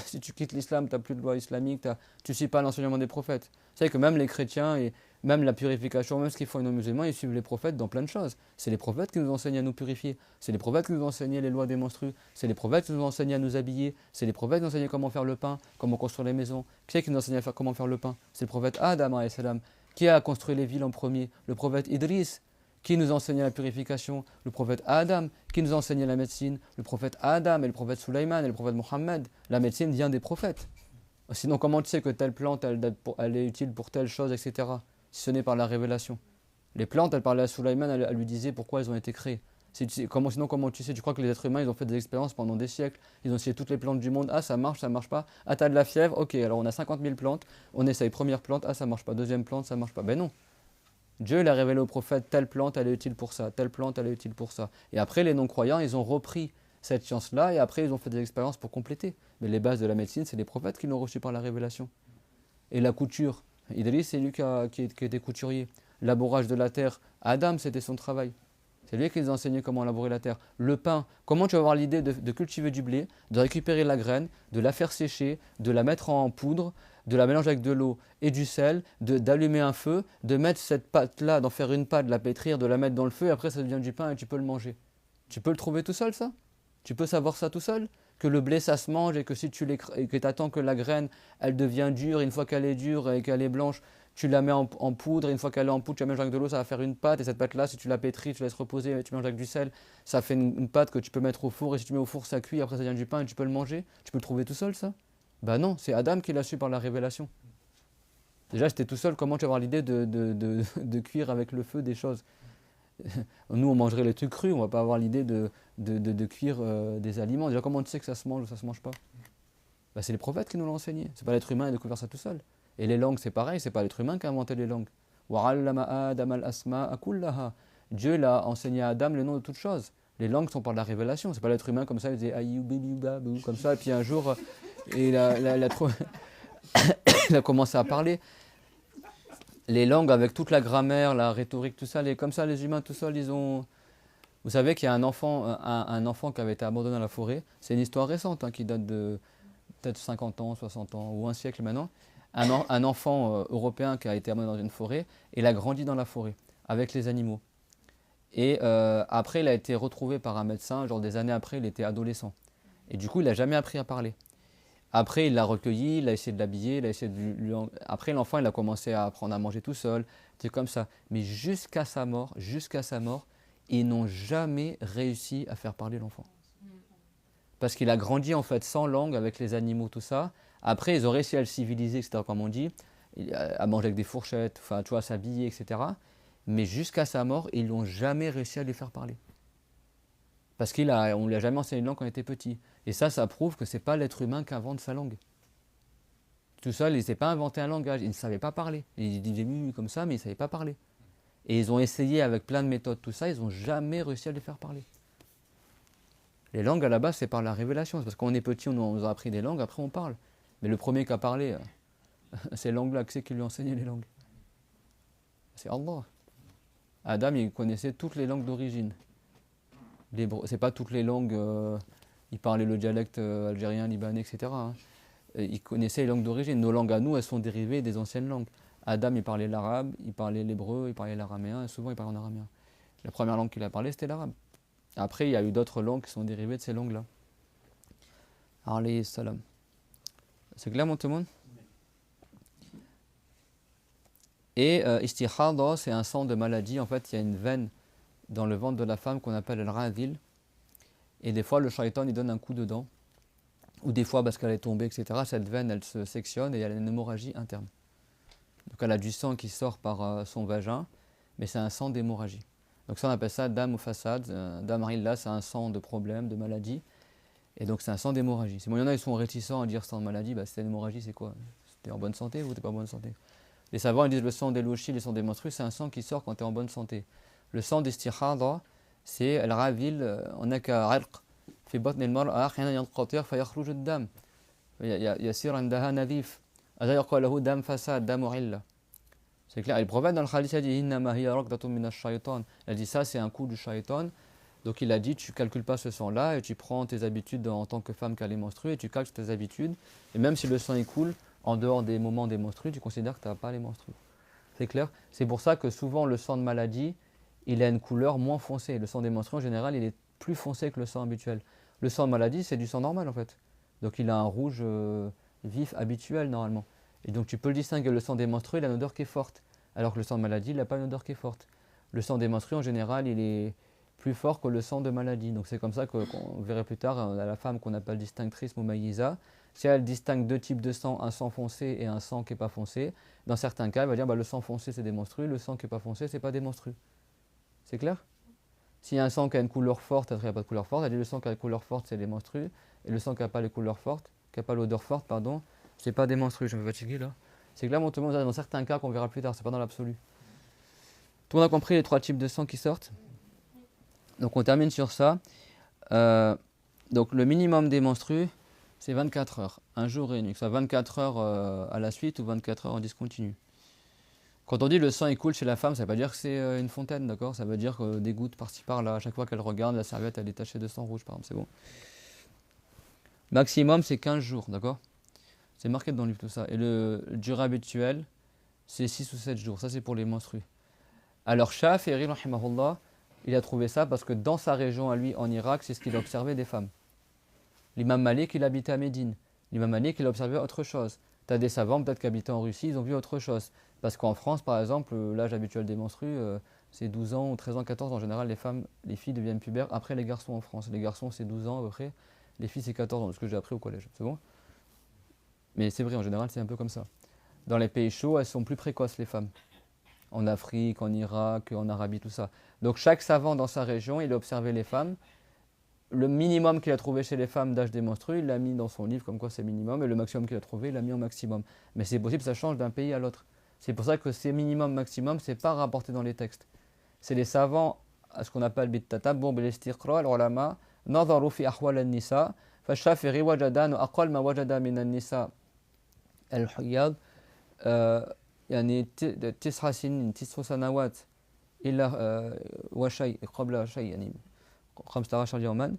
Si tu quittes l'islam, tu n'as plus de loi islamique, tu ne suis pas l'enseignement des prophètes. Vous savez que même les chrétiens, et même la purification, même ce qu'ils font les non-musulmans, ils suivent les prophètes dans plein de choses. C'est les prophètes qui nous enseignent à nous purifier. C'est les prophètes qui nous enseignent les lois des menstrues. C'est les prophètes qui nous enseignent à nous habiller. C'est les prophètes qui nous enseignent comment faire le pain, comment construire les maisons. Qui c'est qui nous enseigne à faire comment faire le pain? C'est le prophète Adam, alayhi salam. Qui a construit les villes en premier? Le prophète Idris. Qui nous enseignait la purification? Le prophète Adam. Qui nous enseignait la médecine? Le prophète Adam et le prophète Sulaiman et le prophète Mohammed. La médecine vient des prophètes. Sinon, comment tu sais que telle plante, elle est utile pour telle chose, etc. Si ce n'est par la révélation. Les plantes, elles parlaient à Sulaiman, elle lui disait pourquoi elles ont été créées. Sinon, comment tu sais? Tu crois que les êtres humains, ils ont fait des expériences pendant des siècles. Ils ont essayé toutes les plantes du monde. Ah, ça marche pas. Ah, t'as de la fièvre? Ok, alors on a 50 000 plantes. On essaye première plante. Ah, ça marche pas. Deuxième plante, ça marche pas. Ben non. Dieu il a révélé au prophète, telle plante elle est utile pour ça, telle plante elle est utile pour ça. Et après les non-croyants, ils ont repris cette science-là et après ils ont fait des expériences pour compléter. Mais les bases de la médecine, c'est les prophètes qui l'ont reçu par la révélation. Et la couture, Idriss c'est lui qui était couturier. Labourage de la terre, Adam c'était son travail. C'est lui qui les a enseigné comment labourer la terre. Le pain, comment tu vas avoir l'idée de cultiver du blé, de récupérer la graine, de la faire sécher, de la mettre en poudre, de la mélanger avec de l'eau et du sel, d'allumer un feu, de mettre cette pâte-là, d'en faire une pâte, de la pétrir, de la mettre dans le feu, et après ça devient du pain et tu peux le manger. Tu peux le trouver tout seul, ça? Tu peux savoir ça tout seul? Que le blé, ça se mange et que si tu attends que la graine, elle devient dure, et une fois qu'elle est dure et qu'elle est blanche, tu la mets en poudre, et une fois qu'elle est en poudre, tu la mélanges avec de l'eau, ça va faire une pâte, et cette pâte-là, si tu la pétris, tu la laisses reposer, et tu mélanges avec du sel, ça fait une pâte que tu peux mettre au four, et si tu mets au four, ça cuit, après ça devient du pain et tu peux le manger. Tu peux le trouver tout seul, ça? Bah non, c'est Adam qui l'a su par la révélation. Déjà, j'étais tout seul, comment tu vas avoir l'idée de cuire avec le feu des choses? Nous, on mangerait les trucs crus, on va pas avoir l'idée de cuire des aliments. Déjà, comment tu sais que ça se mange ou ça se mange pas? Bah, c'est les prophètes qui nous l'ont enseigné. C'est pas l'être humain qui a découvert ça tout seul. Et les langues, c'est pareil, c'est pas l'être humain qui a inventé les langues. Dieu l'a enseigné à Adam le nom de toutes choses. Les langues sont par la révélation. C'est pas l'être humain comme ça, il disait aïou, comme ça, et puis un jour, il a commencé à parler. Les langues avec toute la grammaire, la rhétorique, tout ça, comme ça, les humains tout seuls, ils ont... Vous savez qu'il y a un enfant qui avait été abandonné dans la forêt. C'est une histoire récente qui date de peut-être 50 ans, 60 ans ou un siècle maintenant. Un enfant européen qui a été abandonné dans une forêt et il a grandi dans la forêt avec les animaux. Et après, il a été retrouvé par un médecin, genre des années après, il était adolescent. Et du coup, il n'a jamais appris à parler. Après, il l'a recueilli, il a essayé de l'habiller, il a essayé de Après, l'enfant, il a commencé à apprendre à manger tout seul, c'est comme ça. Mais jusqu'à sa mort, ils n'ont jamais réussi à faire parler l'enfant. Parce qu'il a grandi en fait sans langue avec les animaux, tout ça. Après, ils ont réussi à le civiliser, etc., comme on dit, à manger avec des fourchettes, enfin, tu vois, à s'habiller, etc. Mais jusqu'à sa mort, ils n'ont jamais réussi à les faire parler. Parce qu'on ne lui a jamais enseigné une langue quand il était petit. Et ça prouve que ce n'est pas l'être humain qui invente sa langue. Tout seul, il ne s'est pas inventé un langage, il ne savait pas parler. Il disait comme ça, mais il ne savait pas parler. Et ils ont essayé avec plein de méthodes, tout ça, ils n'ont jamais réussi à les faire parler. Les langues, à la base, c'est par la révélation. C'est parce qu'on est petit, on nous a appris des langues, après on parle. Mais le premier qui a parlé, ces langues-là, qui c'est qui lui a enseigné les langues? C'est Allah. Adam, il connaissait toutes les langues d'origine. C'est pas toutes les langues, il parlait le dialecte algérien, libanais, etc. Il connaissait les langues d'origine. Nos langues à nous, elles sont dérivées des anciennes langues. Adam, il parlait l'arabe, il parlait l'hébreu, il parlait l'araméen, et souvent il parlait en araméen. La première langue qu'il a parlé, c'était l'arabe. Après, il y a eu d'autres langues qui sont dérivées de ces langues-là. Alayhi salam. C'est clair, mon tout le monde? Et istihada, c'est un sang de maladie. En fait, il y a une veine dans le ventre de la femme qu'on appelle al-radil. Et des fois, le shaitan, il donne un coup dedans. Ou des fois, parce qu'elle est tombée, etc., cette veine, elle se sectionne et elle a une hémorragie interne. Donc, elle a du sang qui sort par son vagin, mais c'est un sang d'hémorragie. Donc, ça, on appelle ça dam ou façade. Dam là, c'est un sang de problème, de maladie. Et donc, c'est un sang d'hémorragie. Si il y en a, ils sont réticents à dire sang de maladie, bah, c'est une hémorragie, c'est quoi? T'es en bonne santé ou t'es pas en bonne santé? Les savants, ils disent le sang des lochis, le sang des menstrues, c'est un sang qui sort quand tu es en bonne santé. Le sang d'istihada, c'est al-ravil, on n'a qu'à arq. في بطن المرأة أحيانا ينقطع فيخرج الدم يصير عندها نزيف هذا يقال له دم فساد دم علة. C'est clair. Et le prophète dans le hadith a dit innama hiya raqdatun min ash-shaytan. Il a dit ça c'est un coup du shaytan. Donc il a dit, tu calcules pas ce sang-là et tu prends tes habitudes en tant que femme qui allait menstruer et tu calques tes habitudes. Et même si le sang il coule en dehors des moments des menstrues, tu considères que tu n'as pas les menstrues. C'est clair? C'est pour ça que souvent le sang de maladie, il a une couleur moins foncée. Le sang des menstrues en général, il est plus foncé que le sang habituel. Le sang de maladie, c'est du sang normal en fait. Donc il a un rouge vif habituel normalement. Et donc tu peux le distinguer. Le sang des menstrues, il a une odeur qui est forte. Alors que le sang de maladie, il n'a pas une odeur qui est forte. Le sang des menstrues en général, il est plus fort que le sang de maladie. Donc c'est comme ça qu'on verrait plus tard, on a la femme qu'on appelle distinctrice mumayyiza. Si elle distingue deux types de sang, un sang foncé et un sang qui n'est pas foncé, dans certains cas, elle va dire le sang foncé c'est des menstrues, le sang qui n'est pas foncé c'est pas des menstrues. C'est clair? S'il y a un sang qui a une couleur forte, il n'y a pas de couleur forte, elle dit le sang qui a une couleur forte c'est des menstrues, et le sang qui n'a pas les couleurs fortes, qui n'a pas l'odeur forte, pardon, c'est pas des menstrues. Je me fais fatiguer là. C'est clair, tout le monde, dans certains cas qu'on verra plus tard, c'est pas dans l'absolu. Tout le monde a compris les trois types de sang qui sortent? Donc on termine sur ça. Donc le minimum des menstrues, c'est 24 heures, un jour et une nuit, que ce soit 24 heures à la suite ou 24 heures en discontinu. Quand on dit le sang il coule chez la femme, ça ne veut pas dire que c'est une fontaine, d'accord? Ça veut dire que des gouttes par-ci par-là, à chaque fois qu'elle regarde, la serviette elle est tachée de sang rouge, par exemple, c'est bon. Maximum c'est 15 jours, d'accord? C'est marqué dans le livre tout ça. Et le durée habituelle, c'est 6 ou 7 jours, ça c'est pour les menstrues. Alors Shafi'i, rahimahullah, il a trouvé ça parce que dans sa région à lui, en Irak, c'est ce qu'il a observé des femmes. L'imam Malik, il habitait à Médine. L'imam Malik, il a observé autre chose. Tu as des savants, peut-être qui habitaient en Russie, ils ont vu autre chose. Parce qu'en France, par exemple, l'âge habituel des menstrues, c'est 12 ans ou 13 ans, 14 ans. En général, les filles deviennent pubères après les garçons en France. Les garçons, c'est 12 ans à peu près. Les filles, c'est 14 ans, ce que j'ai appris au collège. C'est bon? Mais c'est vrai, en général, c'est un peu comme ça. Dans les pays chauds, elles sont plus précoces, les femmes. En Afrique, en Irak, en Arabie, tout ça. Donc chaque savant dans sa région, il a observé les femmes. Le minimum qu'il a trouvé chez les femmes d'âge des menstrues, il l'a mis dans son livre, comme quoi c'est minimum, et le maximum qu'il a trouvé, il l'a mis en maximum. Mais c'est possible, ça change d'un pays à l'autre. C'est pour ça que ces minimum, maximum, c'est pas rapporté dans les textes. C'est les savants, à ce qu'on appelle bit-tatabbu bil-istiqra, al-ulama, نظروا في أحوال النساء فالشافعي وجد أن أقل ما وجد من النساء الحيض يعني 9 سنوات إلا وشيء قبل شيء يعني 15 يوما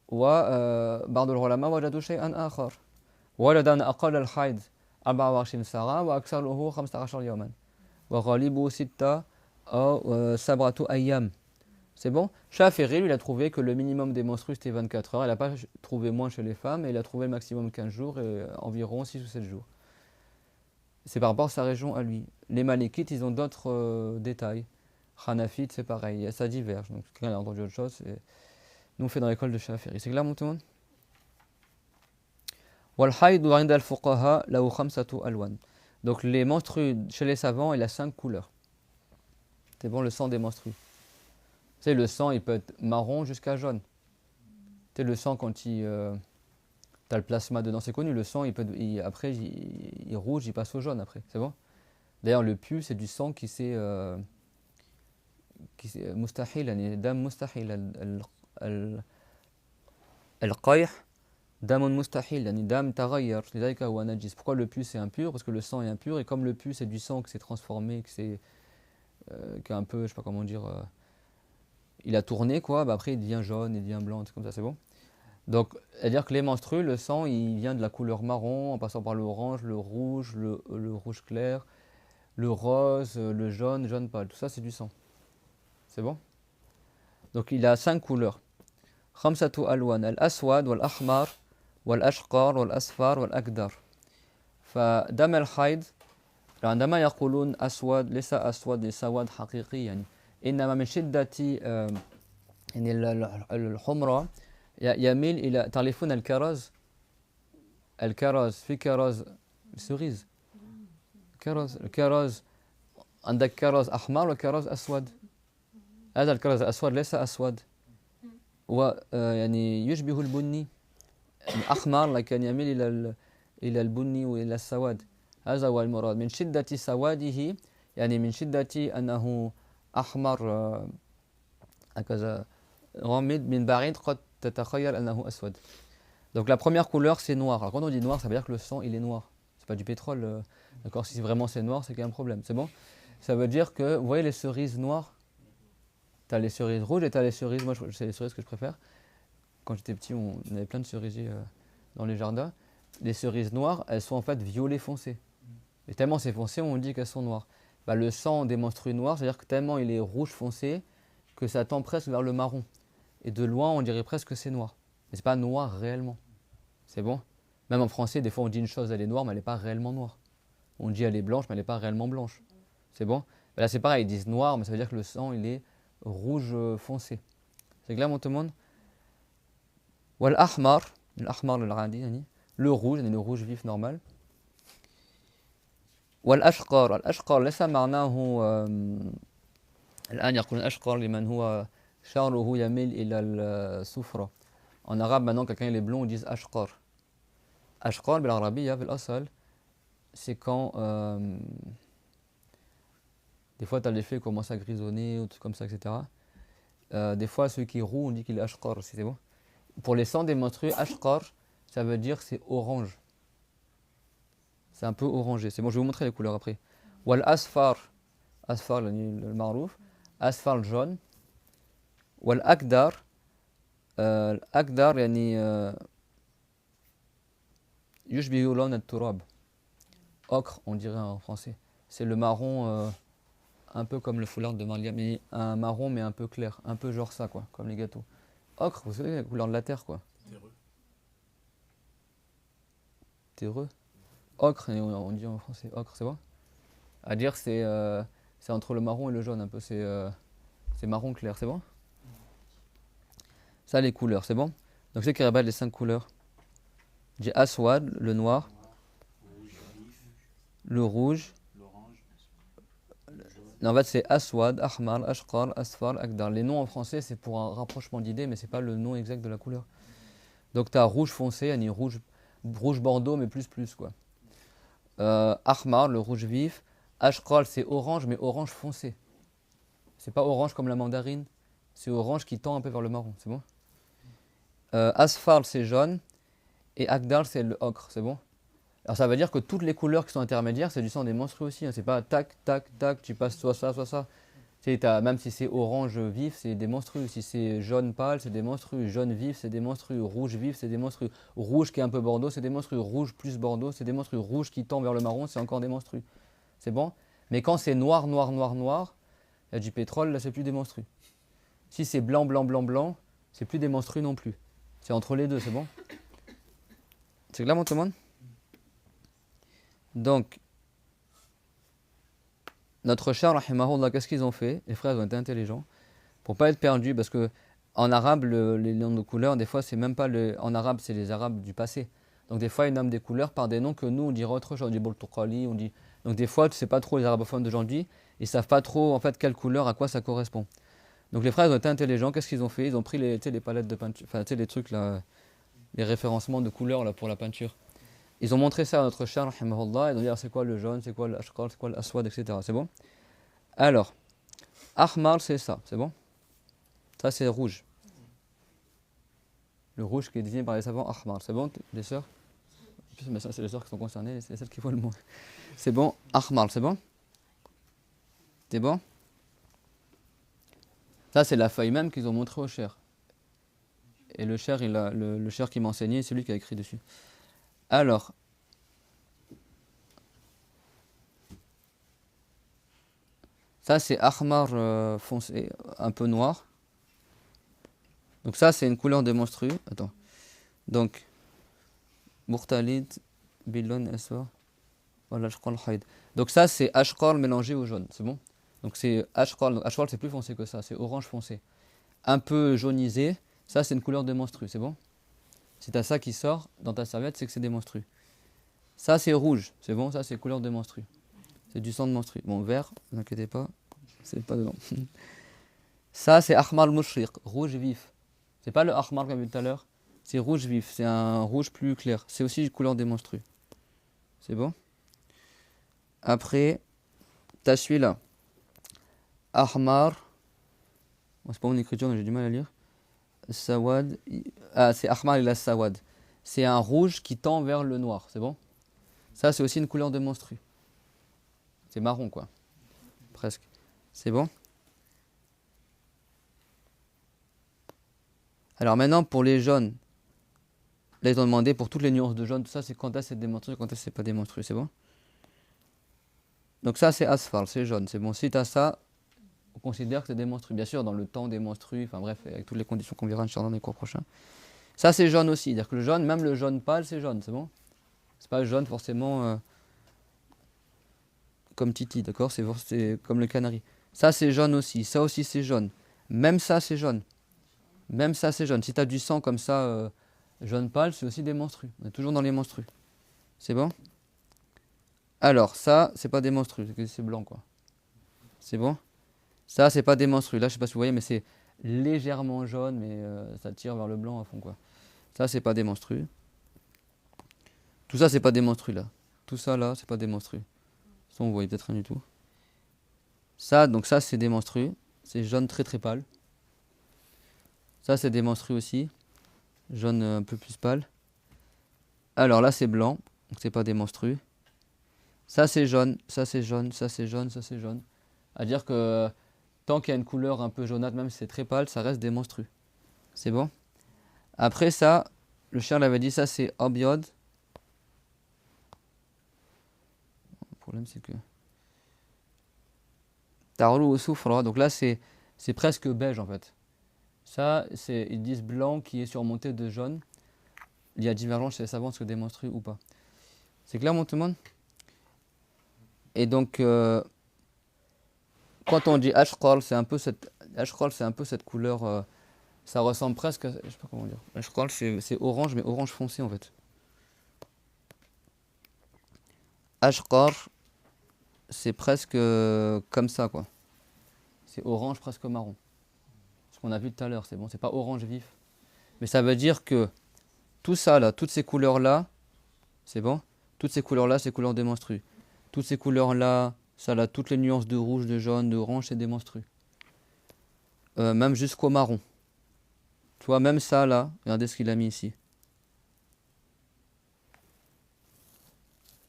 وبعض العلماء وجدوا شيئا آخر وجد أن أقل الحيض 24 ساعة وأكثره 15 يوما وغالبه 6 أو 7 أيام. C'est bon? Shafi'i, lui, il a trouvé que le minimum des menstrues c'était 24 heures. Il n'a pas trouvé moins chez les femmes, et il a trouvé le maximum 15 jours et environ 6 ou 7 jours. C'est par rapport à sa région à lui. Les Malikites, ils ont d'autres détails. Hanafites, c'est pareil, ça diverge. Donc, quelqu'un a entendu autre chose. Nous, on fait dans l'école de Shafi'i. C'est clair, mon tout le monde? وَالْحَيْضُ عِنْدَ الْفُقَهَاءِ لَهُ خَمْسَةُ أَلْوَانٍ. Donc, les menstrues chez les savants, il a 5 couleurs. C'est bon, le sang des menstrues. Tu sais, le sang, il peut être marron jusqu'à jaune. Tu sais, le sang, quand tu as le plasma dedans, c'est connu. Le sang, après, il rouge, il passe au jaune après. C'est bon? D'ailleurs, le pu, c'est du sang qui s'est mustahil, يعني دم مستحيل القيح دم مستحيل يعني دم تغير لذلك هو نجس. Pourquoi le pu c'est impur? Parce que le sang est impur, et comme le pu c'est du sang qui s'est transformé, qui est un peu, je sais pas comment dire, il a tourné quoi, après il devient jaune, il devient blanc, c'est comme ça, c'est bon? Donc, c'est-à-dire que les menstrues, le sang il vient de la couleur marron en passant par le orange, le rouge, le rouge clair, le rose, le jaune, jaune pâle, tout ça c'est du sang. C'est bon? Donc il a 5 couleurs. خمسة ألوان الأسود والأحمر والأشقر والأصفر والأكدر. فدم الحيض عندما يقولون أسود ليس أسود لسواد حقيقي يعني، إنما من شدة يعني الحمرة يميل إلى، تعرفون الكرز؟ الكرز في كرز سوريز، الكرز عندك كرز أحمر وكرز أسود. هذا الكرز الأسود ليس أسود، ويعني يشبه البني الأحمر، لكن يميل إلى البني وإلى السواد. هذا هو المراد من شدة سواده، يعني من شدة أنه أحمر هكذا غامض من بعيد قد تتخيل أنه أسود. Donc la première couleur c'est noir. Alors quand on dit noir, ça veut dire que le sang il est noir. C'est pas du pétrole, d'accord? Si vraiment c'est noir, c'est qu'il y a un problème. C'est bon? Ça veut dire que, vous voyez les cerises noires? Tu as les cerises rouges et tu as les cerises, moi c'est les cerises que je préfère. Quand j'étais petit, on avait plein de cerisiers dans les jardins. Les cerises noires, elles sont en fait violet foncé. Et tellement c'est foncé, on dit qu'elles sont noires. Bah, le sang des menstrues noirs, c'est-à-dire que tellement il est rouge foncé que ça tend presque vers le marron. Et de loin, on dirait presque que c'est noir. Mais c'est pas noir réellement. C'est bon? Même en français, des fois on dit une chose, elle est noire, mais elle n'est pas réellement noire. On dit elle est blanche, mais elle n'est pas réellement blanche. C'est bon? Bah, là c'est pareil, ils disent noir, mais ça veut dire que le sang il est rouge foncé. C'est clair, mon tout le monde? Wal ahmar, l'ahmar al-adi, yani, le rouge, yani le rouge vif normal. والأشقر الأشقر ليس معناه الآن يقولون أشقر لمن هو شعره يميل إلى الصفرة. En arabe maintenant quelqu'un il est blond, ils disent أشقر. أشقر بالعربية في الأصل c'est quand des fois tu as les cheveux qui commencent à grisonner ou tout comme ça, etc. Des fois ceux qui roux on dit qu'il est أشقر, c'est bon. Pour les sangs des menstrues, أشقر ça veut dire c'est orange. C'est un peu orangé. C'est bon, je vais vous montrer les couleurs après. Wal asfar, asfar le marouf, asfar jaune. Wal akdar, akdar yani yushbihu lawn at-turab. Ocre, on dirait en français. C'est le marron un peu comme le foulard de Maria, mais un marron mais un peu clair, un peu genre ça quoi, comme les gâteaux. Ocre, vous savez la couleur de la terre quoi. Terreux. Ocre, on dit en français ocre, c'est bon? À dire c'est entre le marron et le jaune un peu, c'est marron clair, c'est bon? Ça les couleurs, c'est bon? Donc c'est qui répète les 5 couleurs. J'ai aswad, le noir, le rouge. Non, en fait c'est aswad, ahmar, ashqar, asfar, akdar. Les noms en français c'est pour un rapprochement d'idées mais c'est pas le nom exact de la couleur. Donc tu as rouge foncé, yani rouge bordeaux mais plus quoi. Ahmar, le rouge vif. Ashqal, c'est orange, mais orange foncé. C'est pas orange comme la mandarine, c'est orange qui tend un peu vers le marron, c'est bon? Asfar, c'est jaune. Et Akdar, c'est le ocre, c'est bon? Alors ça veut dire que toutes les couleurs qui sont intermédiaires, c'est du sang des menstrues aussi. Hein. C'est pas tac, tac, tac, tu passes soit ça, soit ça. Tu sais, même si c'est orange vif, c'est des menstrues. Si c'est jaune pâle, c'est des menstrues. Jaune vif, c'est des menstrues. Rouge vif, c'est des menstrues. Rouge qui est un peu bordeaux, c'est des menstrues. Rouge plus bordeaux, c'est des menstrues. Rouge qui tend vers le marron, c'est encore des menstrues. C'est bon? Mais quand c'est noir, noir, noir, noir, il y a du pétrole, là c'est plus des menstrues. Si c'est blanc, blanc, blanc, blanc, c'est plus des menstrues non plus. C'est entre les deux, c'est bon? C'est clair, mon tout le monde? Donc, notre cher, rahimahullah, qu'est-ce qu'ils ont fait? Les frères ont été intelligents pour pas être perdus, parce que en arabe, les noms de couleurs, des fois, c'est même pas en arabe, c'est les arabes du passé. Donc, des fois, ils nomment des couleurs par des noms que nous, on dirait autre chose. On dit boltoukali, on dit. Donc, des fois, tu sais pas trop les arabophones d'aujourd'hui, ils savent pas trop, en fait, quelle couleur, à quoi ça correspond. Donc, les frères ont été intelligents. Qu'est-ce qu'ils ont fait? Ils ont pris les palettes de peinture, enfin, tu sais, les trucs là, les référencements de couleurs là pour la peinture. Ils ont montré ça à notre cher, rahimahullah, ils ont dit c'est quoi le jaune, c'est quoi l'ashqar, c'est quoi l'aswad, etc. C'est bon? Alors, ahmar, c'est ça, c'est bon? Ça, c'est rouge. Le rouge qui est désigné par les savants, ahmar. C'est bon, les sœurs? Mais ça, c'est les sœurs qui sont concernées, c'est celles qui voient le mot. C'est bon, ahmar, c'est bon? C'est bon? Ça, c'est la feuille même qu'ils ont montré au cher. Et le cher, le cher qui m'a enseigné, c'est lui qui a écrit dessus. Alors, ça c'est ahmar foncé, un peu noir. Donc ça c'est une couleur de menstru. Attends. Donc, Mukhtalid, Billon, Aswar, voilà, Ashqal, Haïd. Donc ça c'est ashqal mélangé au jaune, c'est bon? Donc c'est ashqal, donc ashqal c'est plus foncé que ça, c'est orange foncé. Un peu jaunisé, ça c'est une couleur de menstru, c'est bon? Si tu as ça qui sort dans ta serviette, c'est que c'est des menstrues. Ça c'est rouge, c'est bon? Ça c'est couleur de menstru. C'est du sang de menstru. Bon, vert, ne vous inquiétez pas, c'est pas dedans. Ça c'est ahmar mushriq, rouge vif. C'est pas le ahmar comme tout à l'heure, c'est rouge vif, c'est un rouge plus clair. C'est aussi couleur des menstrues. C'est bon? Après, t'as celui-là. Ahmar. Bon, c'est pas mon écriture, mais j'ai du mal à lire. Sawad. Ah, c'est ahmar ila sawad. C'est un rouge qui tend vers le noir, c'est bon? Ça, c'est aussi une couleur de menstru. C'est marron, quoi. Presque. C'est bon? Alors maintenant, pour les jaunes, là ils ont demandé pour toutes les nuances de jaune, tout ça c'est quand est-ce que c'est démonstré, quand est-ce que c'est pas démonstré, c'est bon? Donc ça c'est asfar, c'est jaune, c'est bon. Si tu as ça, on considère que c'est démonstré. Bien sûr, dans le temps démonstré, enfin bref, avec toutes les conditions qu'on verra dans les cours prochains. Ça c'est jaune aussi, c'est-à-dire que le jaune, même le jaune pâle, c'est jaune, c'est bon? C'est pas jaune forcément comme Titi, d'accord? C'est comme le canari. Ça c'est jaune aussi c'est jaune. Même ça c'est jaune. Même ça c'est jaune. Si tu as du sang comme ça, jaune pâle, c'est aussi des menstrues. On est toujours dans les menstrues. C'est bon? Alors ça, c'est pas des menstrues, c'est blanc quoi. C'est bon? Ça c'est pas des menstrues. Là je sais pas si vous voyez, mais c'est légèrement jaune, mais ça tire vers le blanc à fond quoi. Ça c'est pas des menstrues. Tout ça c'est pas des menstrues là. Tout ça là, c'est pas des menstrues. Ça, on voit peut-être rien du tout. Ça, donc ça, c'est des menstrues. C'est jaune très très pâle. Ça, c'est des menstrues aussi. Jaune un peu plus pâle. Alors là, c'est blanc. Donc c'est pas des menstrues. Ça, c'est jaune. Ça, c'est jaune. Ça, c'est jaune. Ça, c'est jaune. À dire que tant qu'il y a une couleur un peu jaunâtre, même si c'est très pâle, ça reste des menstrues. C'est bon? Après ça, le chien l'avait dit, ça, c'est abyad. Le problème, c'est que... Tarlou ou soufra. Donc là, c'est presque beige en fait. Ça, ils disent blanc qui est surmonté de jaune. Il y a divergence chez les savants, est-ce que des menstrues ou pas. C'est clair, mon tout le monde? Et donc, quand on dit ashqal, c'est un peu cette couleur. Ça ressemble presque à, je sais pas comment dire. Ashqal, c'est orange, mais orange foncé en fait. Ashqar, c'est presque comme ça, quoi. C'est orange presque marron. Ce qu'on a vu tout à l'heure, c'est bon, c'est pas orange vif. Mais ça veut dire que tout ça là, toutes ces couleurs là, c'est bon? Toutes ces couleurs là, c'est couleurs des menstrues. Toutes ces couleurs là, ça là, toutes les nuances de rouge, de jaune, d'orange, c'est des menstrues. Même jusqu'au marron. Tu vois, même ça là, regardez ce qu'il a mis ici.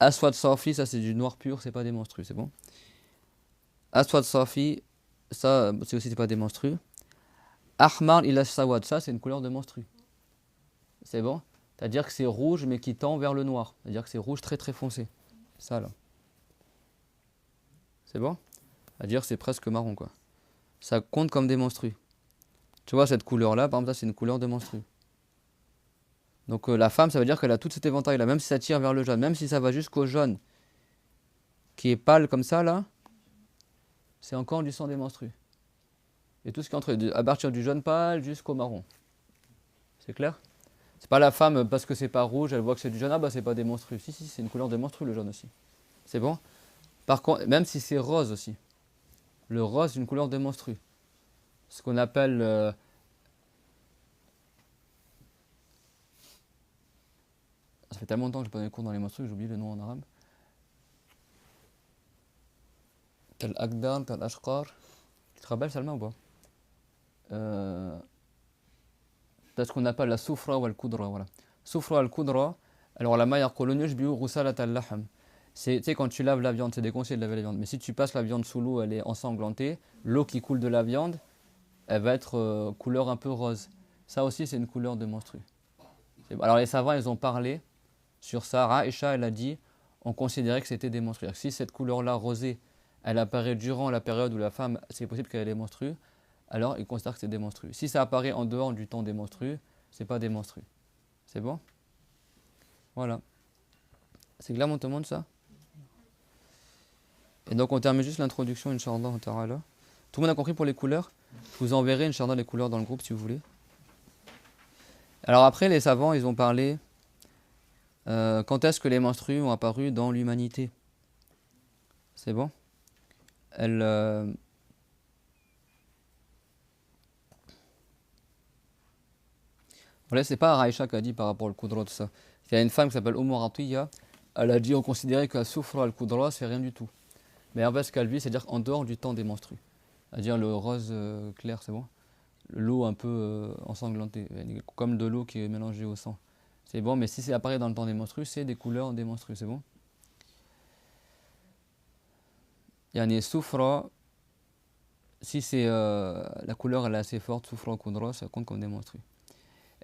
Aswad Safi, ça c'est du noir pur, c'est pas des menstrues, c'est bon? Aswad Safi, ça c'est pas des menstrues. Ahmar ila Sawad, ça c'est une couleur de menstrue. C'est bon? C'est-à-dire que c'est rouge mais qui tend vers le noir. C'est-à-dire que c'est rouge très très foncé. Ça là. C'est bon? C'est-à-dire que c'est presque marron quoi. Ça compte comme des menstrues. Tu vois cette couleur là, par exemple ça c'est une couleur de menstrue. Donc la femme ça veut dire qu'elle a tout cet éventail là, même si ça tire vers le jaune, même si ça va jusqu'au jaune qui est pâle comme ça là, c'est encore du sang des menstrues. Et tout ce qui est entre à partir du jaune pâle jusqu'au marron. C'est clair? C'est pas la femme parce que c'est pas rouge, elle voit que c'est du jaune, ah bah c'est pas des menstrues. Si, c'est une couleur de menstrues le jaune aussi. C'est bon? Par contre, même si c'est rose aussi. Le rose, c'est une couleur de menstrues. Ce qu'on appelle... Ça fait tellement longtemps que je n'ai pas donné cours dans les menstrues que j'ai oublié le nom en arabe. Tel Agdar, tel Ashqar. Tu te rappelles Salma ou pas? C'est ce qu'on appelle la soufra ou al-kudra. Voilà. Soufra al-kudra. Alors la maille colonneuse biou rusalat al-laham. Tu sais, quand tu laves la viande, c'est déconseillé de laver la viande. Mais si tu passes la viande sous l'eau, elle est ensanglantée. L'eau qui coule de la viande, elle va être couleur un peu rose. Ça aussi, c'est une couleur de menstrue. Alors les savants, ils ont parlé sur ça. Aïcha, elle a dit, on considérait que c'était des menstrues. Si cette couleur-là, rosée, elle apparaît durant la période où la femme, c'est possible qu'elle ait des menstrues, alors ils considèrent que c'est des menstrues. Si ça apparaît en dehors du temps des menstrues, c'est pas des menstrues. C'est bon? Voilà. C'est clair, mon tout le monde, ça? Et donc on termine juste l'introduction, Inch'Allah ta'ala. Tout le monde a compris pour les couleurs? Je vous enverrai, Inch'Allah, les couleurs dans le groupe si vous voulez. Alors après, les savants, ils ont parlé quand est-ce que les menstrues ont apparu dans l'humanité. C'est bon? Voilà, c'est pas Aïcha qui a dit par rapport au Qudra, tout ça. Il y a une femme qui s'appelle Atiyya, elle a dit on considérait que la soufra al-Qudra, c'est rien du tout. Mais en fait, ce qu'elle vit, c'est-à-dire en dehors du temps des menstrues. C'est-à-dire le rose clair, c'est bon? L'eau un peu ensanglantée, comme de l'eau qui est mélangée au sang. C'est bon, mais si c'est apparaît dans le temps des menstrues, c'est des couleurs des menstrues, c'est bon? Il y a des soufra, si c'est la couleur elle est assez forte, soufra al-Qudra, ça compte comme des menstrues.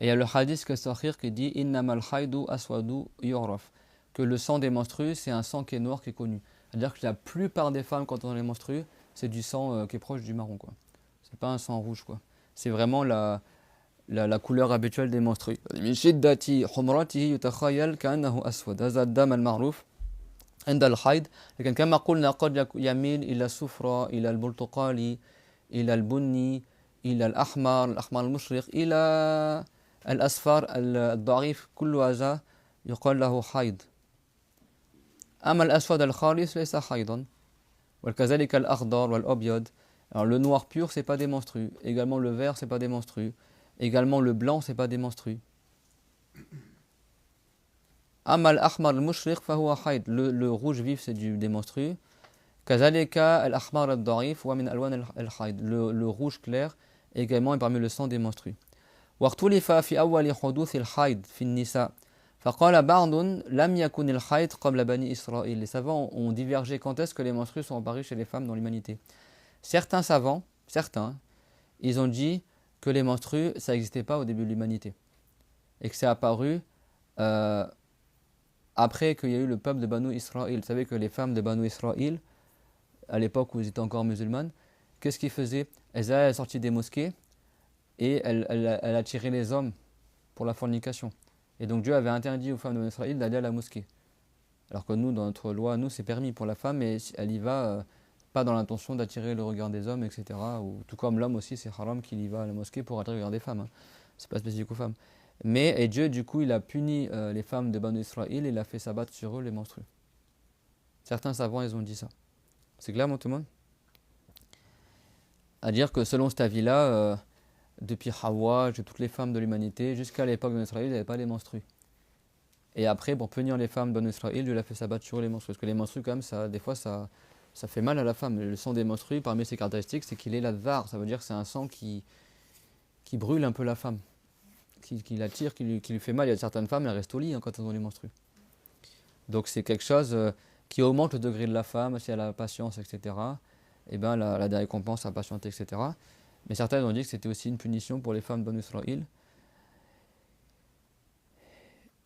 Et il y a le hadith que Sahih qui dit Innamal khaydu aswadu yu'raf, que le sang des menstrues, c'est un sang qui est noir, qui est connu. C'est-à-dire que la plupart des femmes, quand on les menstrues, c'est du sang qui est proche du marron, quoi. C'est pas un sang rouge, quoi. C'est vraiment la couleur habituelle des menstrues. من شدة حمرته يتخيل كأنه أسود هذا الدم المعروف عند الحيض لكن كما قلنا قد يميل إلى الصفراء إلى البرتقالي إلى البني إلى الأحمر المشرق إلى الأصفر الضعيف كل هذا يقال له حيض أما الأسود الخالص ليس حيضا وكذلك الأخضر والأبيض. Alors le noir pur c'est pas des menstrues, également le vert c'est pas des menstrues, également le blanc c'est pas des menstrues. أما الأحمر المشرق فهو حيض, le rouge vif c'est des menstrues. كذلك الأحمر الضعيف ومن ألوان الحيض, le rouge clair également est parmi le sang des menstrues. واختلف في أول حدوث الحيض في النساء فقال بعض لم يكن الحيض قبل بني إسرائيل. Les savants ont divergé quand est-ce que les menstrues sont apparues chez les femmes dans l'humanité. Certains savants, ils ont dit que les menstrues, ça n'existait pas au début de l'humanité. Et que c'est apparu après qu'il y a eu le peuple de Banu Israël. Vous savez que les femmes de Banu Israël, à l'époque où ils étaient encore musulmanes, qu'est-ce qu'ils faisaient? Elles allaient sortir des mosquées et elles attiraient les hommes pour la fornication. Et donc Dieu avait interdit aux femmes de Banu Israël d'aller à la mosquée. Alors que nous, dans notre loi, nous, c'est permis pour la femme, mais elle y va pas dans l'intention d'attirer le regard des hommes, etc. Ou, tout comme l'homme aussi, c'est haram qu'il y va à la mosquée pour attirer le regard des femmes. Hein. C'est pas spécifique aux femmes. Et Dieu, du coup, il a puni les femmes de Banu Israël et il a fait s'abattre sur eux les menstrues. Certains savants, ils ont dit ça. C'est clair, tout le monde? À dire que selon cet avis-là, depuis Hawa, toutes les femmes de l'humanité, jusqu'à l'époque de Banu Israël, ils n'avaient pas les menstrues. Et après, pour punir les femmes de Banu Israël, Dieu l'a fait s'abattre sur eux les menstrues. Parce que les menstrues, quand même, des fois, ça fait mal à la femme. Le sang des menstrues, parmi ses caractéristiques, c'est qu'il est ladvar. Ça veut dire que c'est un sang qui brûle un peu la femme, qui l'attire, qui lui fait mal. Il y a certaines femmes, elles restent au lit quand elles ont les menstrues. Donc c'est quelque chose qui augmente le degré de la femme, si elle a la patience, etc. Et bien la récompense à patienter, etc. Mais certains ont dit que c'était aussi une punition pour les femmes de Banu Israël.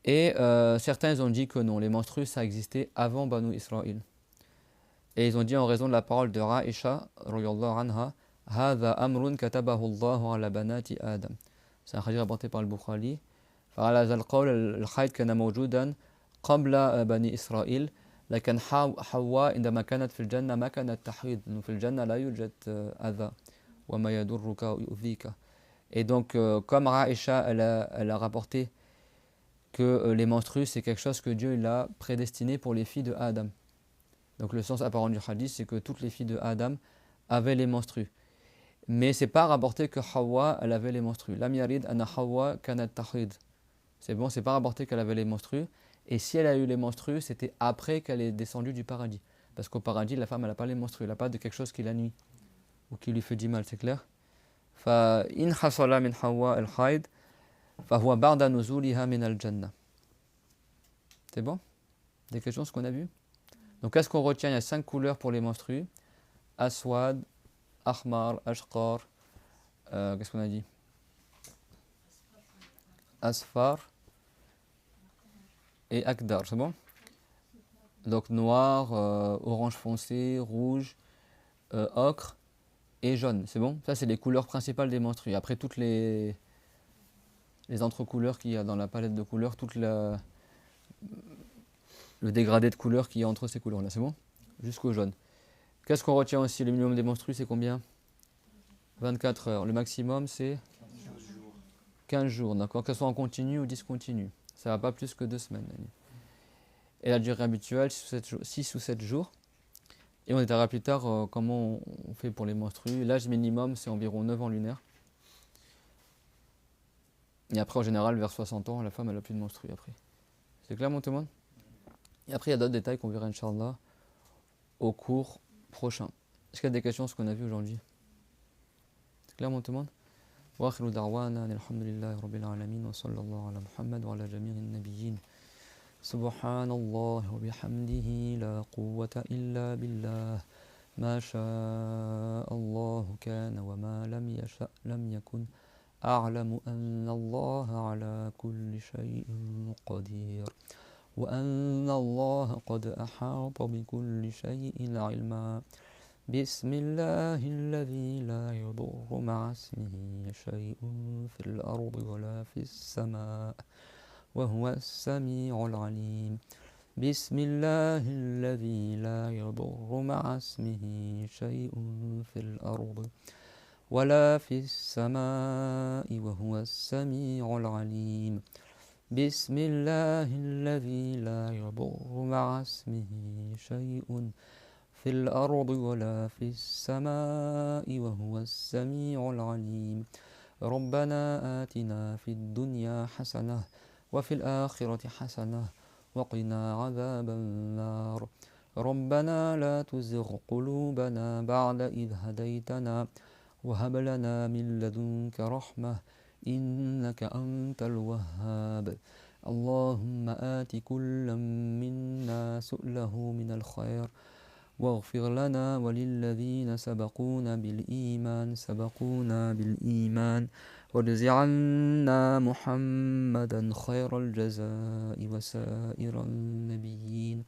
Et certains ont dit que non, les menstrues, ça existait avant Banu Israël. Et ils ont dit en raison de la parole de Aïcha, radiyallahu anha, هذا أمر كتبه الله على بنات آدم. C'est un hadith rapporté par le Bukhari. فعلى هذا القول الحيض كان موجودا قبل بني إسرائيل لكن حواء عندما كانت في الجنة ما كانت تحيض. في الجنة لا يوجد أذى وما يضرك ويؤذيك. Et donc comme Aïcha elle a rapporté que les menstrues c'est quelque chose que Dieu il a prédestiné pour les filles de Adam. Donc le sens apparent du hadith, c'est que toutes les filles de Adam avaient les menstrues. Mais c'est pas rapporté que Hawa, elle avait les menstrues. Lam yarid anna Hawa kanat tahid. C'est bon, c'est pas rapporté qu'elle avait les menstrues. Et si elle a eu les menstrues, c'était après qu'elle est descendue du paradis. Parce qu'au paradis, la femme, elle n'a pas les menstrues. Elle n'a pas de quelque chose qui la nuit ou qui lui fait du mal, c'est clair? Fa in hasala min Hawa al-haid, fa huwa ba'da nuzuliha min al-jannah. C'est bon? Des questions, ce qu'on a vu? Donc, qu'est-ce qu'on retient? Il y a 5 couleurs pour les menstrues. Aswad, Ahmar, Ashqar. Qu'est-ce qu'on a dit? Asfar et Akdar. C'est bon? Donc, noir, orange foncé, rouge, ocre et jaune. C'est bon? Ça, c'est les couleurs principales des menstrues. Après, toutes les entrecouleurs qu'il y a dans la palette de couleurs, le dégradé de couleurs qu'il y a entre ces couleurs-là, c'est bon? Jusqu'au jaune. Qu'est-ce qu'on retient aussi? Le minimum des menstrues, c'est combien? 24 heures. Le maximum, c'est 15 jours, d'accord? Qu'elles soient en continu ou discontinu. Ça ne va pas plus que 2 semaines. Et la durée habituelle, 6 ou 7 jours. Et on détaillera plus tard comment on fait pour les menstrues. L'âge minimum, c'est environ 9 ans lunaire. Et après, en général, vers 60 ans, la femme, elle n'a plus de menstrues après. C'est clair, mon témoin? Et après, il y a d'autres détails qu'on verra, Inch'Allah, au cours prochain. Est-ce qu'il y a des questions sur ce qu'on a vu aujourd'hui? C'est clair, mon témoin? وآخر دعوانا الحمد لله رب العالمين وصلى الله على محمد وعلى جميع النبيين سبحان الله وبحمده لا قوة إلا بالله ما شاء الله كان وما لم يشأ لم يكن أعلم أن الله على كل شيء قدير وأن الله قد أحاط بكل شيء علما بسم الله الذي لا يضر مع اسمه شيء في الأرض ولا في السماء وهو السميع العليم بسم الله الذي لا يضر مع اسمه شيء في الأرض ولا في السماء وهو السميع العليم بسم الله الذي لا يضر مع اسمه شيء في الأرض ولا في السماء وهو السميع العليم ربنا آتنا في الدنيا حسنة وفي الآخرة حسنة وقنا عذاب النار ربنا لا تزغ قلوبنا بعد إذ هديتنا وهب لنا من لدنك رحمة إنك أنت الوهاب اللهم آت كل منا سؤله من الخير واغفر لنا وللذين سبقونا بالإيمان واجز عنا محمدا خير الجزاء وسائر النبيين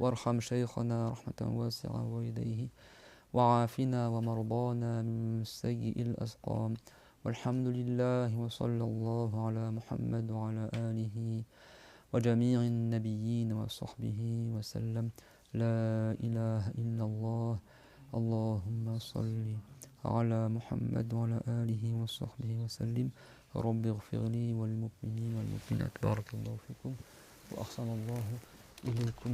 وارحم شيخنا رحمة واسعة والديه وعافنا ومرضانا من سيء الأسقام والحمد لله وصلى الله على محمد وعلى آله وجميع النبيين وصحبه وسلم لا إله إلا الله اللهم صل على محمد وعلى آله وصحبه وسلم رب اغفر لي والمؤمنين والمؤمنات بارك الله فيكم وأحسن الله إليكم